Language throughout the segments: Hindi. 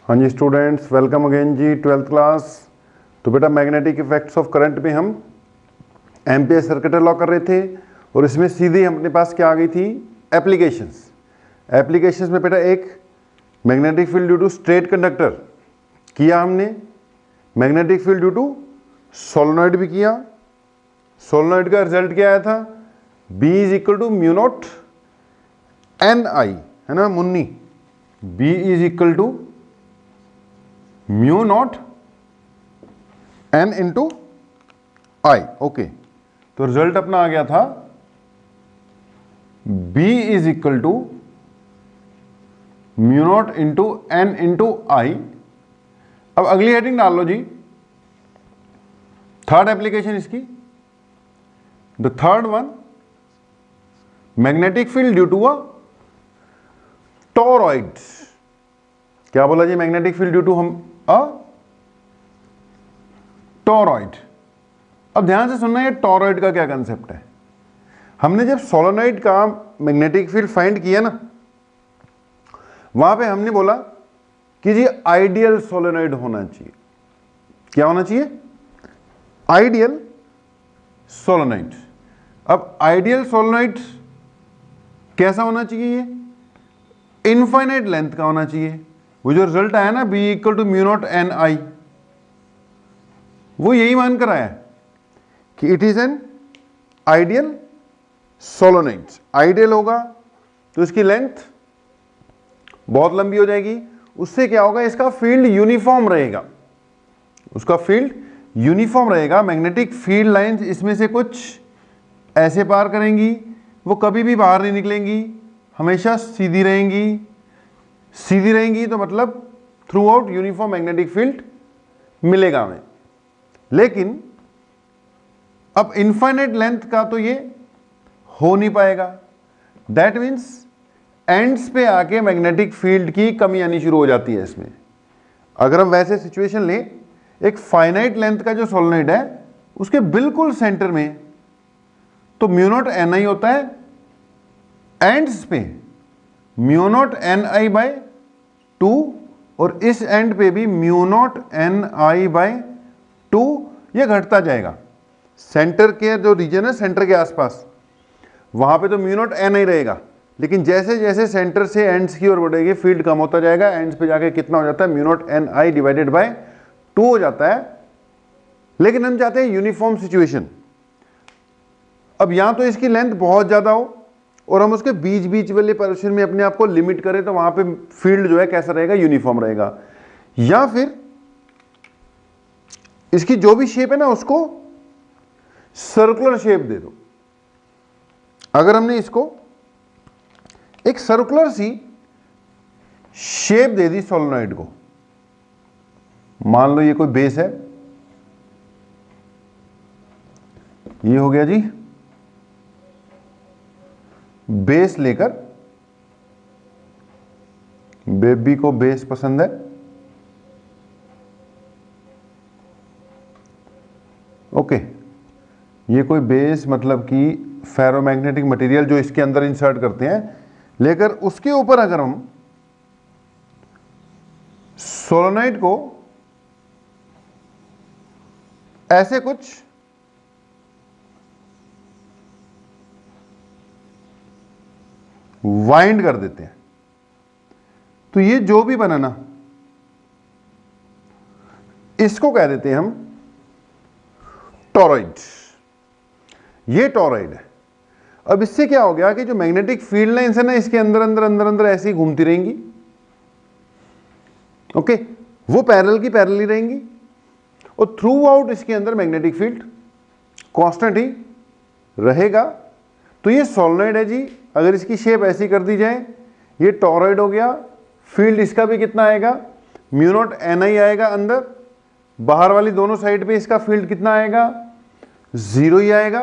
हाँ जी स्टूडेंट्स, वेलकम अगेन जी, 12th क्लास। तो बेटा मैग्नेटिक इफेक्ट्स ऑफ करंट में हम एम्पियर सर्किटरी लॉ कर रहे थे और इसमें सीधे अपने पास क्या आ गई थी, एप्लीकेशंस में बेटा एक magnetic field due to straight conductor किया हमने, magnetic field due to solenoid भी किया। सोलेनॉइड का रिजल्ट क्या आया था, B is equal to mu naught N I, है ना Munni, B is equal to mu naught N into I. Okay, तो रिजल्ट अपना आ गया था B is equal to mu not into N into I. अब अगली हेडिंग डाल लो जी, थर्ड एप्लीकेशन इसकी, the third one, magnetic field due to a toroid. क्या बोला जी, मैग्नेटिक फील्ड ड्यू टू हम अ टोरॉइड। अब ध्यान से सुनना, ये टोरॉइड का क्या कंसेप्ट है। हमने जब सोलेनॉइड का मैग्नेटिक फील्ड फाइंड किया ना, वहां पे हमने बोला कि जी आइडियल सोलेनॉइड होना चाहिए। क्या होना चाहिए, आइडियल सोलेनॉइड। अब आइडियल सोलेनॉइड कैसा होना चाहिए, ये इनफाइनाइट लेंथ का होना चाहिए। वो जो रिजल्ट आया ना, B equal to mu naught N I, वो यही मान कर आया कि it is an ideal solenoid. Ideal होगा तो इसकी लेंथ बहुत लंबी हो जाएगी, उससे क्या होगा, इसका फील्ड यूनिफॉर्म रहेगा, उसका फील्ड यूनिफॉर्म रहेगा। मैग्नेटिक फील्ड लाइंस इसमें से कुछ ऐसे पार करेंगी, वो कभी भी बाहर नहीं निकलेंगी, हमेशा सीधी रहेंगी। सीधी रहेंगी तो मतलब through out uniform magnetic field मिलेगा हमें। लेकिन अब इनफाइनाइट लेंथ का तो ये हो नहीं पाएगा। दैट मीन्स एंड्स पे आके मैग्नेटिक फील्ड की कमी आनी शुरू हो जाती है इसमें। अगर हम वैसे सिचुएशन लें, एक फाइनाइट लेंथ का जो सोलेनॉइड है उसके बिल्कुल सेंटर में तो म्यू नॉट एन आई होता है, एंड्स पे mu naught N I by 2 और इस एंड पे भी mu naught N I by 2। ये घटता जाएगा। सेंटर के जो रीजन है, सेंटर के आसपास, वहां पे तो म्यू नॉट एन आई रहेगा, लेकिन जैसे जैसे सेंटर से एंड्स की ओर बढ़ेगी फील्ड कम होता जाएगा। एंड्स पे जाके कितना हो जाता है, म्यू नॉट एन आई डिवाइडेड बाय 2 हो जाता है। लेकिन हम चाहते हैं यूनिफॉर्म सिचुएशन। अब यहां तो इसकी लेंथ बहुत ज्यादा हो और हम उसके बीच बीच वाले पोर्शन में अपने आप को लिमिट करें, तो वहां पे फील्ड जो है कैसा रहेगा, यूनिफॉर्म रहेगा। या फिर इसकी जो भी शेप है ना, उसको सर्कुलर शेप दे दो। अगर हमने इसको एक सर्कुलर सी शेप दे दी सोलेनॉइड को, मान लो ये कोई बेस है, ये हो गया जी बेस लेकर, बेबी को बेस पसंद है, ओके। ये कोई बेस मतलब कि फेरोमैग्नेटिक मटेरियल जो इसके अंदर इंसर्ट करते हैं, लेकर उसके ऊपर अगर हम सोलेनॉइड को ऐसे कुछ वाइंड कर देते हैं, तो ये जो भी बना ना, इसको कह देते हैं हम टोरॉइड। ये टोरॉइड है। अब इससे क्या हो गया कि जो मैग्नेटिक फील्ड लाइंस है ना, इसके अंदर अंदर अंदर अंदर ऐसी घूमती रहेंगी, ओके। वो पैरेलल की पैरेलल ही रहेंगी और थ्रू आउट इसके अंदर मैग्नेटिक फील्ड कांस्टेंट ही रहेगा। तो ये सोलेनॉइड है जी। अगर इसकी शेप ऐसी कर दी जाए, ये टोरॉइड हो गया। फील्ड इसका भी कितना आएगा, म्यू नॉट एन आई आएगा अंदर, बाहर वाली दोनों साइड पे इसका फील्ड कितना आएगा, 0 ही आएगा।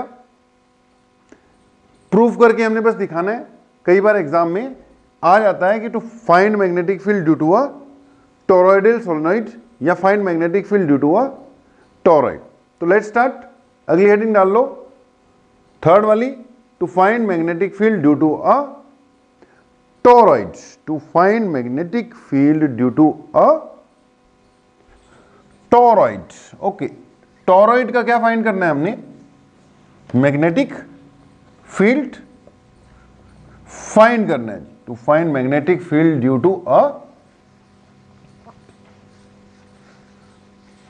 प्रूफ करके हमने बस दिखाना है। कई बार एग्जाम में आ जाता है कि to find magnetic field due to a toroidal solenoid या find magnetic field due to a toroid. तो लेट्स स्टार्ट। अगली हेडिंग डाल लो, थर्ड वाली, to find magnetic field due to a toroids, to find magnetic field due to a toroid. Okay, toroid का क्या फाइंड करना है हमने? मैग्नेटिक फील्ड फाइंड करना है। To find magnetic field due to a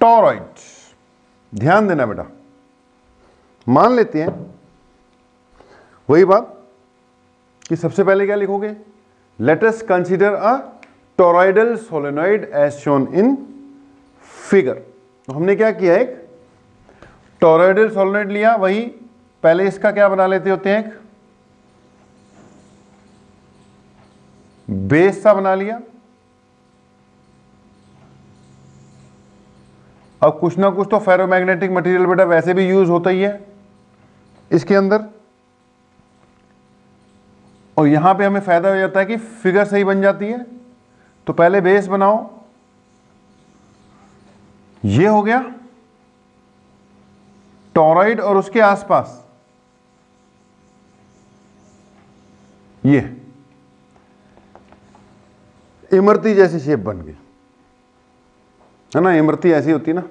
toroid. ध्यान देना बेटा, मान लेते हैं वही बात कि सबसे पहले क्या लिखोगे? Let us consider a toroidal solenoid as shown in figure. तो हमने क्या किया, एक टोरॉइडल सोलेनॉइड लिया, वही पहले इसका क्या बना लेते होते हैं, एक बेस सा बना लिया। अब कुछ ना कुछ तो फेरोमैग्नेटिक मटेरियल बेटा वैसे भी यूज होता ही है इसके अंदर, और यहां पे हमें फायदा हो जाता है कि फिगर सही बन जाती है। तो पहले बेस बनाओ, ये हो गया टोरॉइड, और उसके आसपास ये इमरती जैसी शेप बन गई, है ना? इमरती ऐसी होती है ना।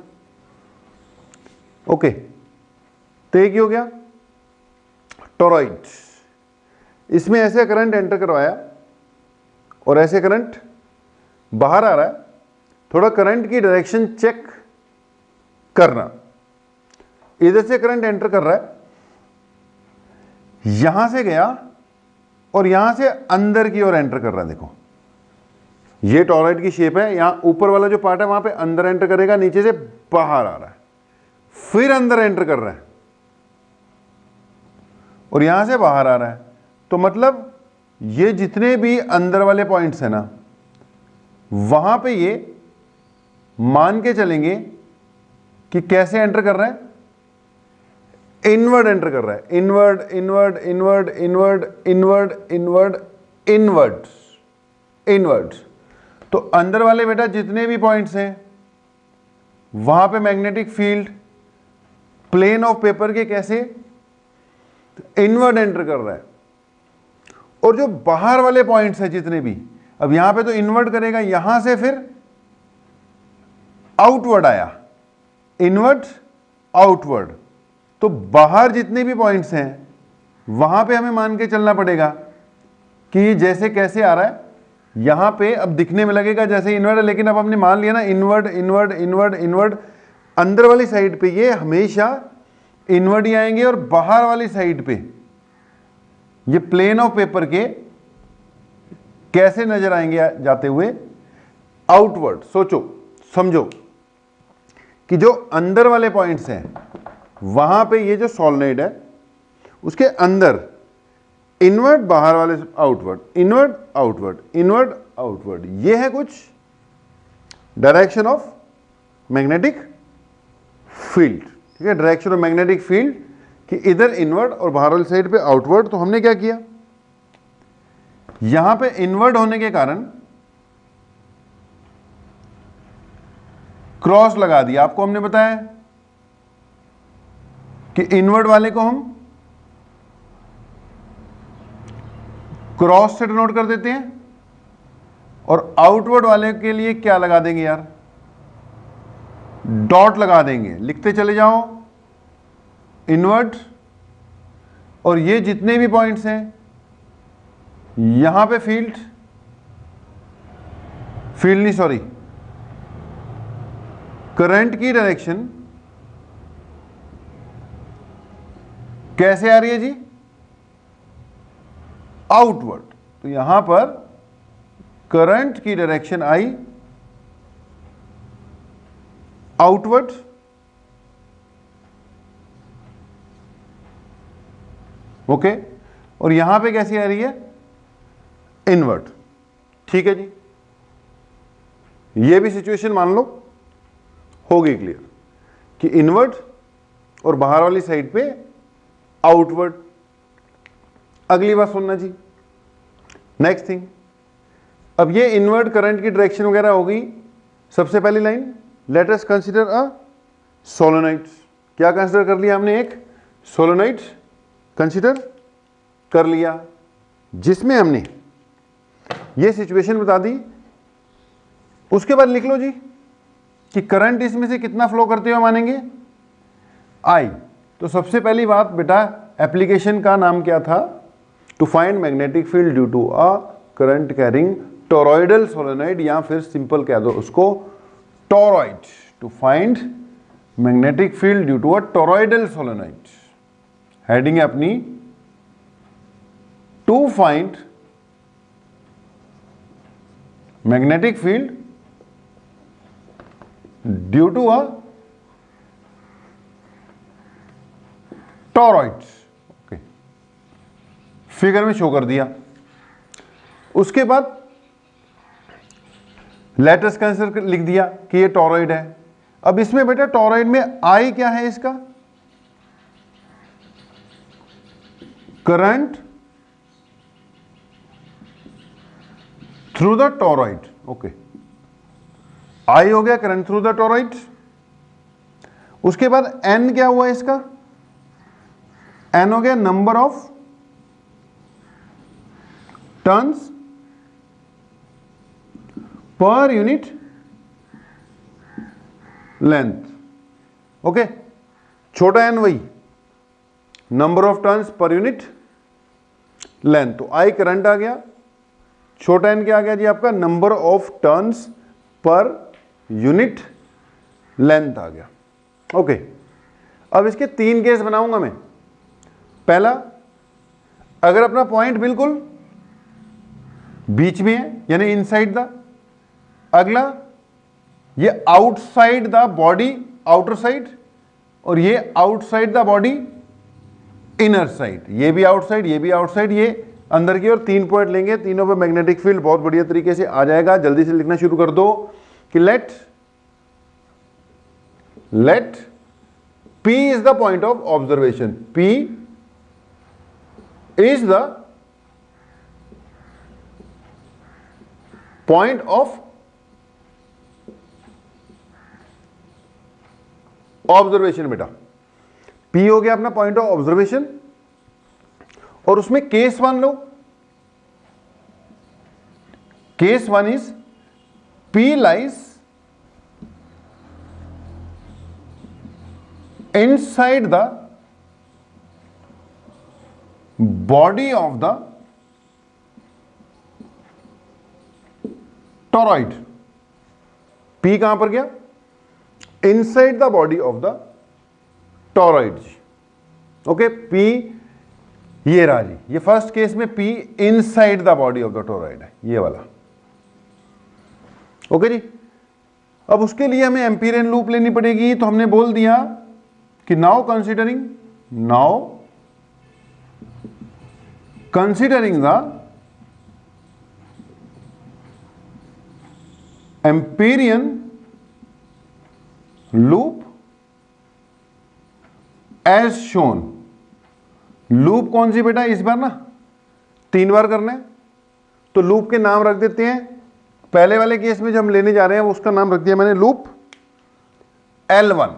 ओके, तो एक ही हो गया टोरॉइड। इसमें ऐसे करंट एंटर करवाया और ऐसे करंट बाहर आ रहा है। थोड़ा करंट की डायरेक्शन चेक करना। इधर से करंट एंटर कर रहा है, यहां से गया और यहां से अंदर की ओर एंटर कर रहा है। देखो, ये टोरॉइड की शेप है, यहां ऊपर वाला जो पार्ट है वहां पे अंदर एंटर करेगा, नीचे से बाहर आ रहा है, फिर अंदर एंटर कर रहा है और यहां से बाहर आ रहा है। तो मतलब ये जितने भी अंदर वाले पॉइंट्स हैं ना, वहां पे ये मान के चलेंगे कि कैसे एंटर कर रहा है, इनवर्ड एंटर कर रहा है। Inward inward inward inward inward inward inward inward. तो अंदर वाले बेटा जितने भी पॉइंट्स हैं वहां पे magnetic field plane of paper के कैसे इनवर्ड एंटर कर रहा है। और जो बाहर वाले पॉइंट्स हैं जितने भी, अब यहां पे तो इनवर्ड करेगा, यहां से फिर आउटवर्ड आया, इनवर्ड आउटवर्ड। तो बाहर जितने भी पॉइंट्स हैं वहां पे हमें मान के चलना पड़ेगा कि जैसे कैसे आ रहा है। यहां पे अब दिखने में लगेगा जैसे इनवर्ड है, लेकिन अब हमने मान लिया ना इनवर्ड इनवर्ड इनवर्ड इनवर्ड। अंदर वाली साइड पे ये हमेशा इनवर्ड ही आएंगे और बाहर वाली साइड पे ये प्लेन ऑफ पेपर के कैसे नजर आएंगे जाते हुए, आउटवर्ड। सोचो समझो कि जो अंदर वाले पॉइंट्स हैं वहां पे ये जो सोलेनॉइड है उसके अंदर इनवर्ड, बाहर वाले outward, inward outward, inward outward, ये है कुछ डायरेक्शन ऑफ मैग्नेटिक फील्ड। ठीक है, डायरेक्शन ऑफ मैग्नेटिक फील्ड कि इधर इनवर्ड और बाहर वाली साइड पे आउटवर्ड। तो हमने क्या किया, यहां पे इनवर्ड होने के कारण क्रॉस लगा दिया। आपको हमने बताया कि इनवर्ड वाले को हम क्रॉस से डिनोट कर देते हैं और आउटवर्ड वाले के लिए क्या लगा देंगे यार, डॉट लगा देंगे। लिखते चले जाओ इनवर्ड, और ये जितने भी पॉइंट्स हैं यहां पे फील्ड नहीं सॉरी करंट की डायरेक्शन कैसे आ रही है जी, आउटवर्ड। तो यहां पर करंट की डायरेक्शन आई आउटवर्ड, ओके। और यहां पे कैसी आ रही है, इनवर्ड। ठीक है जी, ये भी सिचुएशन मान लो हो गई क्लियर कि इनवर्ड और बाहर वाली साइड पे आउटवर्ड। अगली बात सुनना जी, नेक्स्ट थिंग। अब ये इनवर्ड करंट की डायरेक्शन वगैरह हो गई। सबसे पहली line, let us consider a solenoid. क्या कंसीडर कर लिया हमने, एक सोलेनॉइड कंसीडर कर लिया, जिसमें हमने ये सिचुएशन बता दी। उसके बाद लिख लो जी कि करंट इसमें से कितना फ्लो करते हुए मानेंगे, आई। तो सबसे पहली बात बेटा, एप्लीकेशन का नाम क्या था, to find magnetic field due to a current carrying toroidal solenoid, या फिर सिंपल कह दो उसको toroid, to find magnetic field due to a toroidal solenoid. Heading है अपनी to find magnetic field due to a toroid. Okay, figure में शो कर दिया। उसके बाद लेटर्स का आंसर लिख दिया कि ये टोरॉइड है। अब इसमें बेटा टोरॉइड में आई क्या है इसका, current through the toroid. Okay, I हो गया करंट थ्रू द टोरॉइड। उसके बाद एन क्या हुआ इसका, एन हो गया नंबर ऑफ टर्न्स पर यूनिट लेंथ। ओके, छोटा एन वही नंबर ऑफ टर्न्स पर यूनिट लेंथ। तो आई करंट आ गया, छोटा एन क्या आ गया जी आपका, नंबर ऑफ टर्न्स पर यूनिट लेंथ आ गया। ओके, अब इसके 3 केस बनाऊंगा मैं। पहला, अगर अपना पॉइंट बिल्कुल बीच में है यानी इनसाइड द, अगला ये outside the body outer side, और ये outside the body inner side, ये भी आउटसाइड ये भी आउटसाइड ये अंदर की ओर। 3 पॉइंट लेंगे, तीनों पे मैग्नेटिक फील्ड बहुत बढ़िया तरीके से आ जाएगा। जल्दी से लिखना शुरू कर दो कि let P is the point of observation, P is the point of observation. बेटा P हो गया अपना पॉइंट ऑफ ऑब्जर्वेशन, और उसमें case 1 low. Case 1 is P lies inside the body of the toroid. P कहां पर गया, inside the body of the toroid. Okay, P ये रहा जी, ये फर्स्ट केस में P inside the body of the toroid है, ये वाला। ओके जी, अब उसके लिए हमें एम्पीरियन लूप लेनी पड़ेगी। तो हमने बोल दिया कि now considering the amperian loop as shown. Loop कौन सी बेटा, इस बार ना 3 बार करना है, तो लूप के नाम रख देते हैं। पहले वाले केस में जो हम लेने जा रहे हैं उसका नाम रख दिया मैंने लूप L1।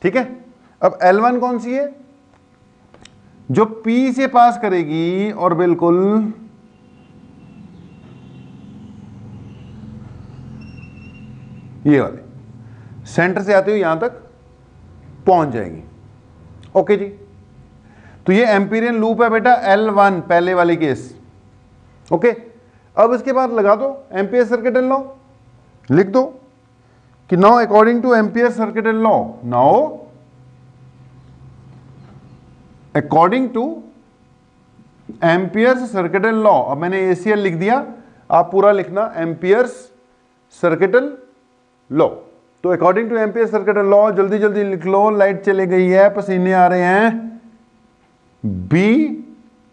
ठीक है, अब L1 कौन सी है, जो P से पास करेगी और बिल्कुल ये वाले सेंटर से आते हुए यहां तक पहुंच जाएगी। ओके जी, तो ये एम्पीरियन लूप है बेटा L1, पहले वाले केस। ओके, अब इसके बाद लगा दो एम्पियर सर्किटल लॉ, लिख दो कि now according to Ampere circuital law, now according to Ampere's circuital law. अब मैंने ACL लिख दिया, आप पूरा लिखना एम्पियर्स सर्किटल लॉ। तो according to Ampere circuital law, जल्दी जल्दी लिख लो, लाइट चली गई है, पसीने आ रहे हैं। B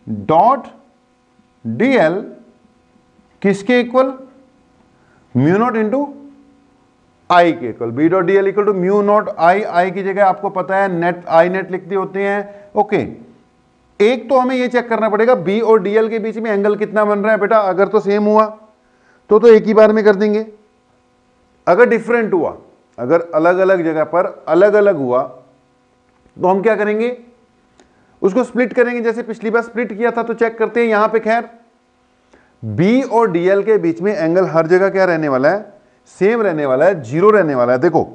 डॉट DL किसके इक्वल, म्यू नॉट इंटू आई के इक्वल। B dot DL equal to mu not I की जगह आपको पता है नेट आई नेट लिखते होते हैं। ओके, एक तो हमें ये चेक करना पड़ेगा B और DL के बीच में एंगल कितना बन रहा है बेटा। अगर तो सेम हुआ तो एक ही बार में कर देंगे, अगर डिफरेंट हुआ, अगर अलग अलग जगह पर अलग अलग हुआ तो हम क्या करेंगे, उसको स्प्लिट करेंगे। जैसे पिछली बार स्प्लिट किया था, तो चेक करते हैं यहां पे। खैर B और DL के बीच में एंगल हर जगह क्या रहने वाला है, सेम रहने वाला है, जीरो रहने वाला है। देखो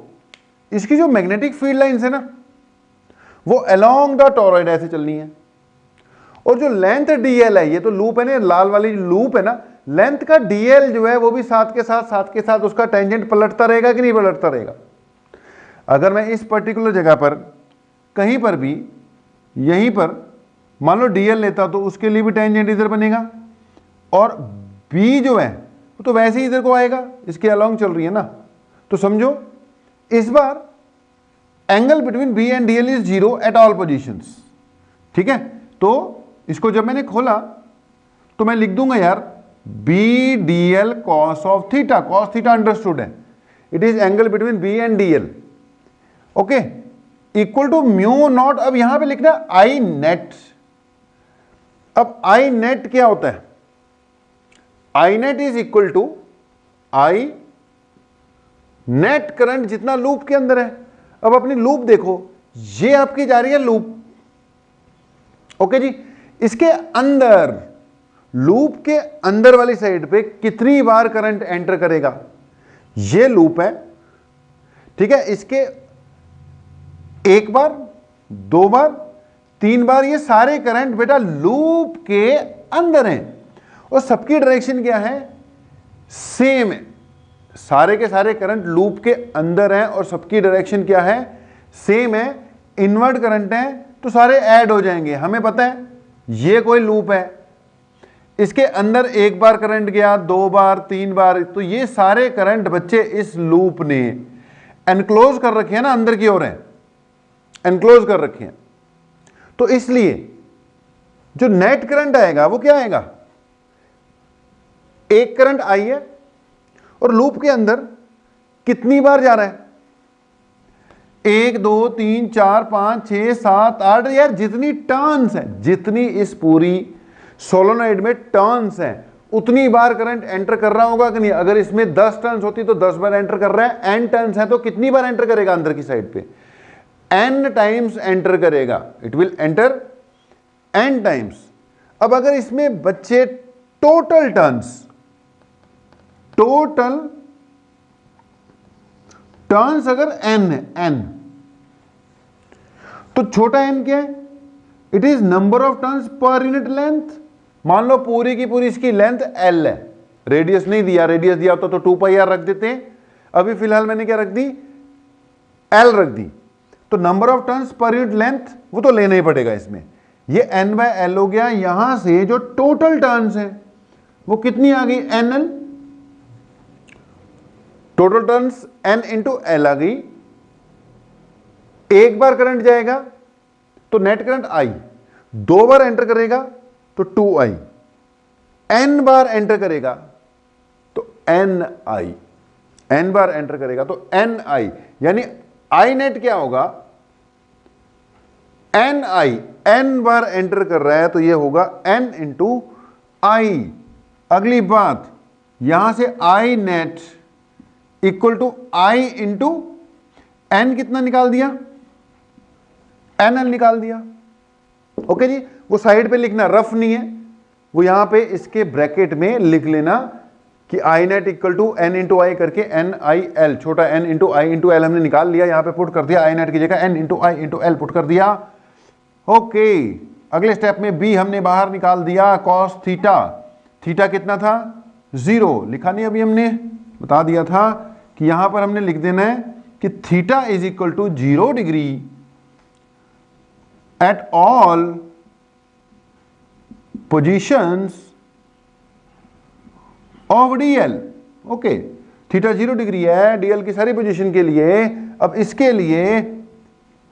इसकी जो मैग्नेटिक फील्ड लाइंस है ना वो अलोंग द टोरॉइड ऐसे चलनी है, और जो लेंथ डीएल है, ये तो लूप है ना, लाल वाली लूप है ना, लेंथ का डीएल जो है वो भी साथ के साथ उसका टेंजेंट पलटता रहेगा कि नहीं पलटता रहेगा। अगर मैं इस पर्टिकुलर जगह पर कहीं पर भी यहीं पर मान लो डीएल लेता तो उसके लिए भी टेंजेंट इधर बनेगा, और बी जो है वो तो वैसे ही इधर को आएगा, इसके अलोंग चल रही है ना। तो समझो इस बार angle between B and DL is zero at all positions, ठीक है। तो इसको जब मैंने खोला तो मैं लिख दूंगा यार B D L cos of theta, cos theta understood है, it is angle between B and DL, okay, equal to mu naught. अब यहां पे लिखना आई नेट। अब आई नेट क्या होता है? I net is equal to I net current जितना लूप के अंदर है। अब अपनी लूप देखो, ये आपकी जा रही है लूप, ओके जी। इसके अंदर, लूप के अंदर वाली साइड पे कितनी बार करंट एंटर करेगा? ये लूप है, ठीक है। इसके एक बार, दो बार, तीन बार, ये सारे करंट बेटा लूप के अंदर हैं, और सबकी डायरेक्शन क्या है? सेम है। सारे के सारे करंट लूप के अंदर हैं और सबकी डायरेक्शन क्या है? सेम है। इनवर्ट करंट है तो सारे ऐड हो जाएंगे। हमें पता है ये कोई लूप है, इसके अंदर एक बार करंट गया, दो बार, तीन बार, तो ये सारे करंट बच्चे इस लूप ने एनक्लोज कर रखे हैं ना, अंदर की ओर है, एनक्लोज कर रखे हैं। तो इसलिए जो नेट करंट आएगा वो क्या आएगा? एक करंट आई है और लूप के अंदर कितनी बार जा रहा है? 1 2 3 4 5 6 7 8, यार जितनी टर्न्स है, जितनी इस पूरी सोलोनॉइड में टर्न्स हैं, उतनी बार करंट एंटर कर रहा होगा कि नहीं? अगर इसमें 10 टर्न्स होती तो 10 बार एंटर कर रहा है। n टर्न्स है तो कितनी बार एंटर करेगा अंदर की साइड पे? n टाइम्स एंटर करेगा। It will enter n times. अब अगर इसमें बच्चे टोटल टर्न्स, टोटल टर्न्स अगर n है, n, तो छोटा n क्या है? It is number of turns पर यूनिट लेंथ। मान लो पूरी की पूरी इसकी लेंथ l है, रेडियस नहीं दिया, रेडियस दिया होता तो 2 पाई r रख देते हैं, अभी फिलहाल मैंने क्या रख दी? l रख दी। तो नंबर ऑफ टर्न्स पर यूनिट लेंथ वो तो लेना ही पड़ेगा इसमें। ये n/l हो गया। यहां से जो टोटल टर्न्स है वो कितनी आ गई? nl। Total turns n into l आ गई। एक बार करंट जाएगा तो नेट करंट i, दो बार एंटर करेगा तो 2i, n बार एंटर करेगा तो ni, n बार एंटर करेगा तो ni, यानी i नेट क्या होगा? ni, n बार एंटर कर रहा है तो ये होगा n इंटू i। अगली बात, यहां से i net equal to i into n, कितना निकाल दिया? nl निकाल दिया, ओके जी। वो साइड पे लिखना, रफ नहीं है, वो यहां पे इसके ब्रैकेट में लिख लेना कि I net equal to n into I करके NIL, छोटा n into I into L हमने निकाल लिया, यहां पे पुट कर दिया, आई नेट की जगह n into I into L put कर दिया, ओके। अगले स्टेप में b हमने बाहर निकाल दिया, कॉस थीटा, थीटा कितना था? 0, लिखा नहीं अभी हमने, बता दिया था कि यहां पर हमने लिख देना है कि theta is equal to 0 degree at all positions of dl, okay. Theta 0 degree है dl की सारी पोजीशन के लिए। अब इसके लिए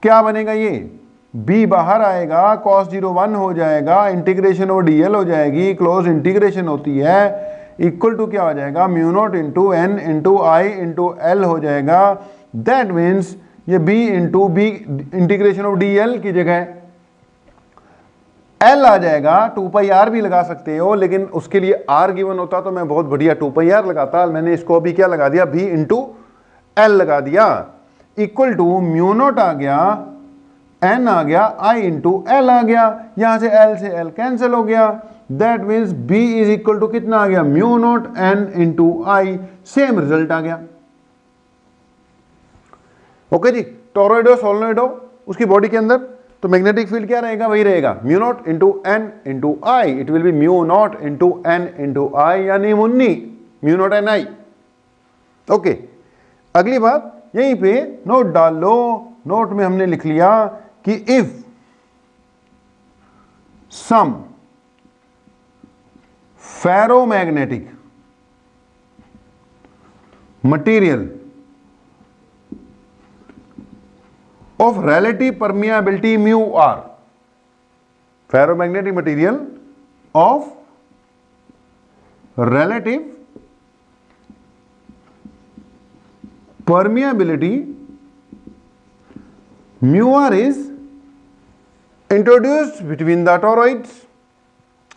क्या बनेगा? ये b बाहर आएगा, cos 0 1 हो जाएगा, इंटीग्रेशन ओवर dl हो जाएगी, क्लोज इंटीग्रेशन होती है, इक्वल टू क्या हो जाएगा? Mu not into n into I into L हो जाएगा। दैट मीन्स ये b into B integration of dl की जगह l आ जाएगा। 2 पाई r भी लगा सकते हो, लेकिन उसके लिए r गिवन होता तो मैं बहुत बढ़िया 2 पाई r लगाता। मैंने इसको अभी क्या लगा दिया? b इंटू एल लगा दिया, इक्वल टू म्यू नॉट आ गया, n आ गया, i इंटू एल आ गया, यहां से l कैंसिल हो गया, that means B is equal to कितना आ गया, mu naught N into I, same result आ गया। ओके जी, टोरॉइड हो सोलेनॉइड हो उसकी बॉडी के अंदर, तो मैग्नेटिक फील्ड क्या रहेगा, वही रहेगा mu not into N into I, it will be mu not into N into I, यानी Munni mu naught N I. Okay, अगली बात यहीं पे नोट डाल लो, नोट में हमने लिख लिया कि if some ferromagnetic material of relative permeability mu r, ferromagnetic material of relative permeability mu r is introduced between the toroids।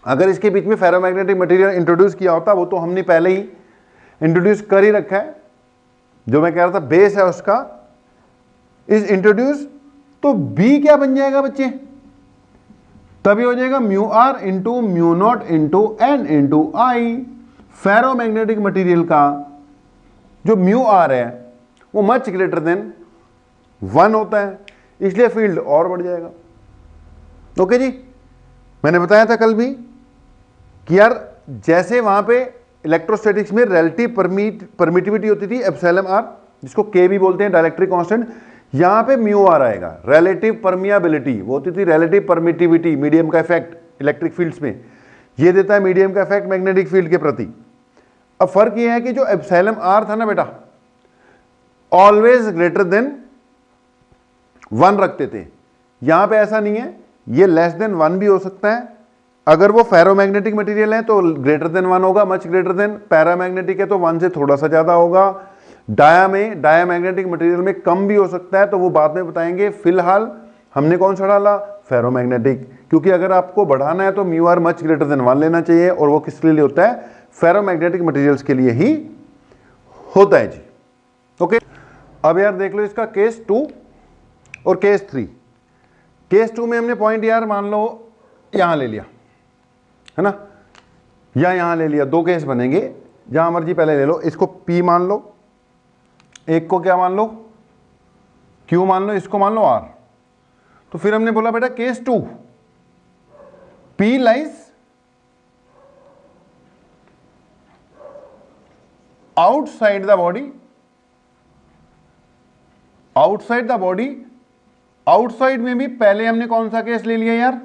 अगर इसके बीच में फेरोमैग्नेटिक मटेरियल इंट्रोड्यूस किया होता, वो तो हमने पहले ही इंट्रोड्यूस कर ही रखा है, जो मैं कह रहा था बेस है उसका इज इंट्रोड्यूस, तो B क्या बन जाएगा बच्चे, तभी हो जाएगा mu R into mu not into N into I. Ferromagnetic material का जो म्यू आर है वो मच ग्रेटर देन 1 होता है, इसलिए फील्ड और बढ़ जाएगा। ओके जी, मैंने बताया था कल भी कि यार जैसे वहां पे इलेक्ट्रोस्टैटिक्स में रिलेटिव परमिटिविटी होती थी एप्सिलॉन आर, जिसको के भी बोलते हैं डाइलेक्ट्रिक कांस्टेंट, यहां पे म्यू आर आएगा। रिलेटिव परमियाबिलिटी वो होती थी रिलेटिव परमिटिविटी, मीडियम का इफेक्ट इलेक्ट्रिक फील्ड्स में, ये देता है मीडियम का इफेक्ट मैग्नेटिक फील्ड के प्रति। अब फर्क ये है कि जो एप्सिलॉन आर था ना बेटा, ऑलवेज ग्रेटर देन 1 रखते थे, यहां पे ऐसा नहीं है, ये लेस देन 1 भी हो सकता है। अगर वो फेरोमैग्नेटिक मटेरियल है तो ग्रेटर देन 1 होगा, मच ग्रेटर देन। पैरामैग्नेटिक है तो 1 से थोड़ा सा ज्यादा होगा। डायामैग्नेटिक मटेरियल में कम भी हो सकता है, तो वो बाद में बताएंगे। फिलहाल हमने कौन सा डाला, फेरोमैग्नेटिक, क्योंकि अगर आपको बढ़ाना है तो mu R much greater than 1 लेना चाहिए, और वो किसके लिए होता है, फेरोमैग्नेटिक मटेरियल्स के लिए ही होता है जी। ओके, अब यार देख लो इसका केस 2 और केस 3। केस 2 में हमने पॉइंट यार मान लो यहां ले लिया है ना, या यहां ले लिया, 2 केस बनेंगे, जहां मर्जी पहले ले लो। इसको P मान लो, एक को क्या मान लो, Q मान लो, इसको मान लो R। तो फिर हमने बोला बेटा case 2, P lies outside the body, outside the body. Outside में भी पहले हमने कौन सा केस ले लिया यार,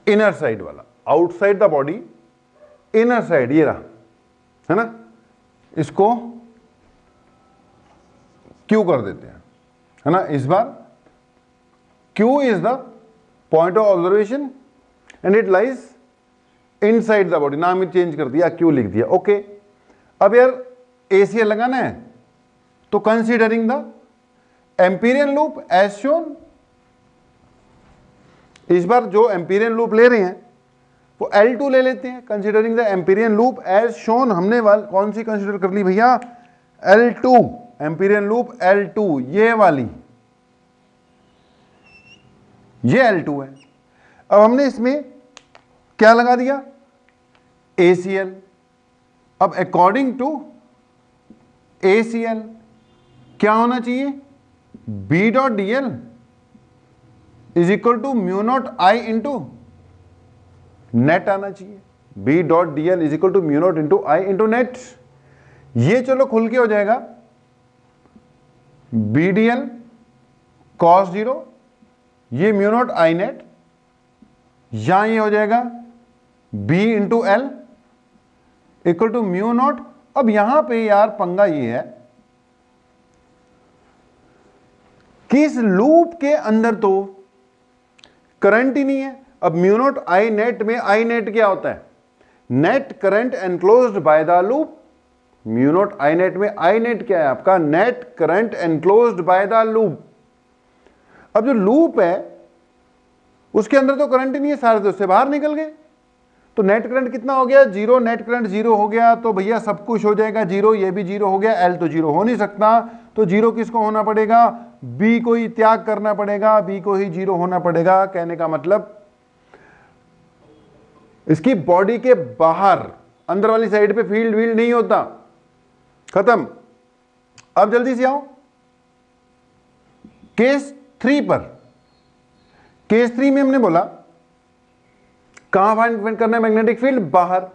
इनर साइड वाला। Outside the body, inner side ये रहा है ना, इसको Q कर देते हैं है ना। इस बार Q is the point of observation and it lies inside the body, नाम ही चेंज कर दिया, Q लिख दिया। ओके, अब यार ACL लगाना है तो considering the amperian loop as shown, इस बार जो एम्पीरियन लूप ले रहे हैं वो L2 ले लेते हैं। Considering the amperian loop as shown, हमने कौन सी कंसीडर कर ली भैया, L2, एम्पीरियन लूप L2, ये वाली, ये L2 है। अब हमने इसमें क्या लगा दिया, ACL। अब अकॉर्डिंग टू ACL क्या होना चाहिए, B dot DL is equal to mu naught I into net आना चाहिए। B dot DL is equal to mu not into I into net. ये चलो खुल के हो जाएगा BDL cos 0, ये म्यू नॉट I नेट, यहां ये हो जाएगा B into L equal to mu naught. अब यहां पे यार पंगा ये है कि इस लूप के अंदर तो करंट ही नहीं है। अब म्यू नॉट I नेट में I नेट क्या होता है, net current enclosed by the loop. Mu naught I net में I नेट क्या है आपका, net current enclosed by the loop. अब जो लूप है उसके अंदर तो करंट ही नहीं है, सारे तो उससे बाहर निकल गए, तो नेट करंट कितना हो गया, 0। नेट करंट 0 हो गया तो भैया सब कुछ हो जाएगा 0, ये भी 0 हो गया। L तो 0 हो नहीं सकता, तो 0 किसको होना पड़ेगा, B को ही त्याग करना पड़ेगा, B को ही 0 होना पड़ेगा। कहने का मतलब इसकी बॉडी के बाहर अंदर वाली साइड पे फील्ड व्हील्ड नहीं होता, खत्म। अब जल्दी से आओ केस 3 पर। केस 3 में हमने बोला कहां फाइंड करना है मैग्नेटिक फील्ड, बाहर।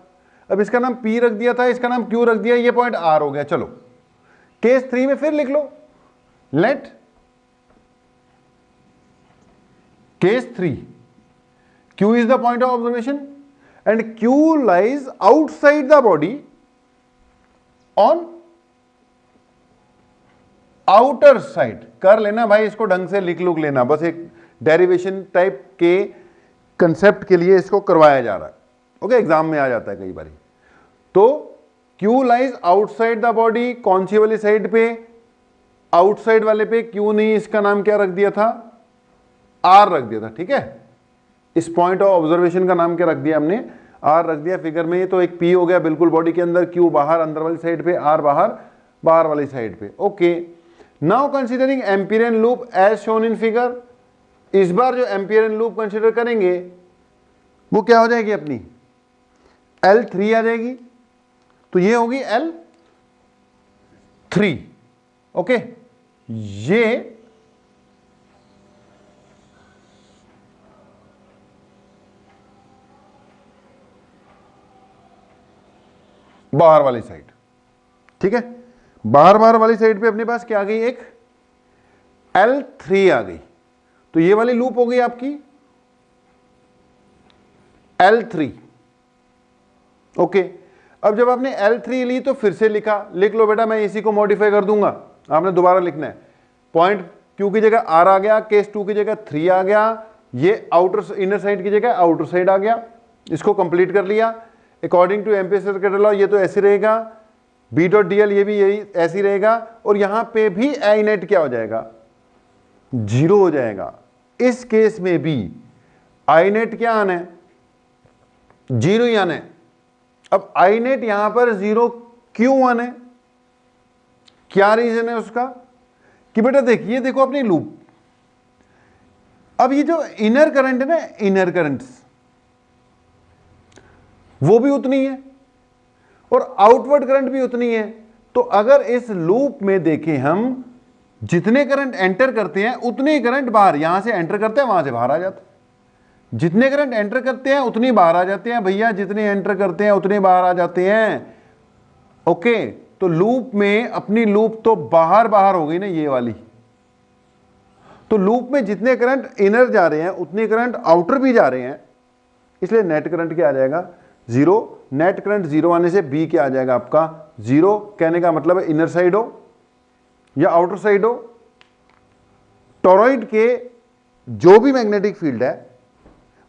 अब इसका नाम P रख दिया था, इसका नाम Q रख दिया, ये पॉइंट R हो गया। चलो केस 3 में फिर लिख लो, late case 3 Q is the point of observation and Q lies outside the body on outer side. कर लेना भाई, इसको ढंग से लिख लुक लेना, बस एक डेरिवेशन टाइप के कंसेप्ट के लिए इसको करवाया जा रहा है। ओके, एग्जाम में आ जाता है कई बार। तो Q lies outside the body, कौन सी वाली साइड पे, आउटसाइड वाले पे। Q नहीं, इसका नाम क्या रख दिया था, R रख दिया था, ठीक है। इस पॉइंट ऑफ ऑब्जर्वेशन का नाम क्या रख दिया हमने, R रख दिया फिगर में। तो एक P हो गया बिल्कुल बॉडी के अंदर, Q बाहर अंदर वाली साइड पे, R बाहर बाहर वाली साइड पे। Okay, now considering Amperian loop as shown in figure. इस बार जो एम्पियरियन लूप कंसीडर करेंगे वो क्या हो जाएगी अपनी, L3 आ जाएगी। तो ये होगी L3। ओके, ये बाहर वाली साइड, ठीक है। बाहर वाली साइड पे अपने पास क्या आ गई, एक L3 आ गई। तो ये वाली लूप हो गई आपकी L3। ओके, अब जब आपने L3 ली तो फिर से लिखा, लिख लो बेटा, मैं इसी को मॉडिफाई कर दूंगा, आपने दोबारा लिखना है। पॉइंट Q की जगह R आ गया, केस 2 की जगह 3 आ गया, ये आउटर इनर साइड की जगह आउटर साइड आ गया। इसको कंप्लीट कर लिया according to Ampere circuit law. ये तो ऐसे रहेगा, B डॉट DL ये भी यही ऐसी रहेगा, और यहां पे भी I नेट क्या हो जाएगा, 0 हो जाएगा। इस केस में भी I नेट क्या आना है, 0 ही आना है। अब I नेट यहां पर 0 क्यों आना है, क्या रीजन है उसका, कि बेटा देखिए, देखो अपनी लूप, अब ये जो इनर करंट है ना, इनर करंट्स वो भी उतनी है और आउटवर्ड करंट भी उतनी है। तो अगर इस लूप में देखें हम, जितने करंट एंटर करते हैं उतने ही करंट बाहर, यहां से एंटर करते हैं वहां से बाहर आ जाते हैं। जितने करंट एंटर करते हैं उतने बाहर आ जाते हैं भैया, जितने एंटर करते हैं उतने बाहर आ जाते हैं। ओके, तो लूप में अपनी लूप तो बाहर बाहर हो गई ना ये वाली। तो लूप में जितने करंट इनर जा रहे हैं उतने करंट आउटर भी जा रहे हैं, इसलिए नेट करंट क्या आ जाएगा, 0। नेट करंट 0 आने से B क्या आ जाएगा आपका, 0। कहने का मतलब है इनर साइड हो या आउटर साइड हो, टॉरॉइड के जो भी मैग्नेटिक फील्ड है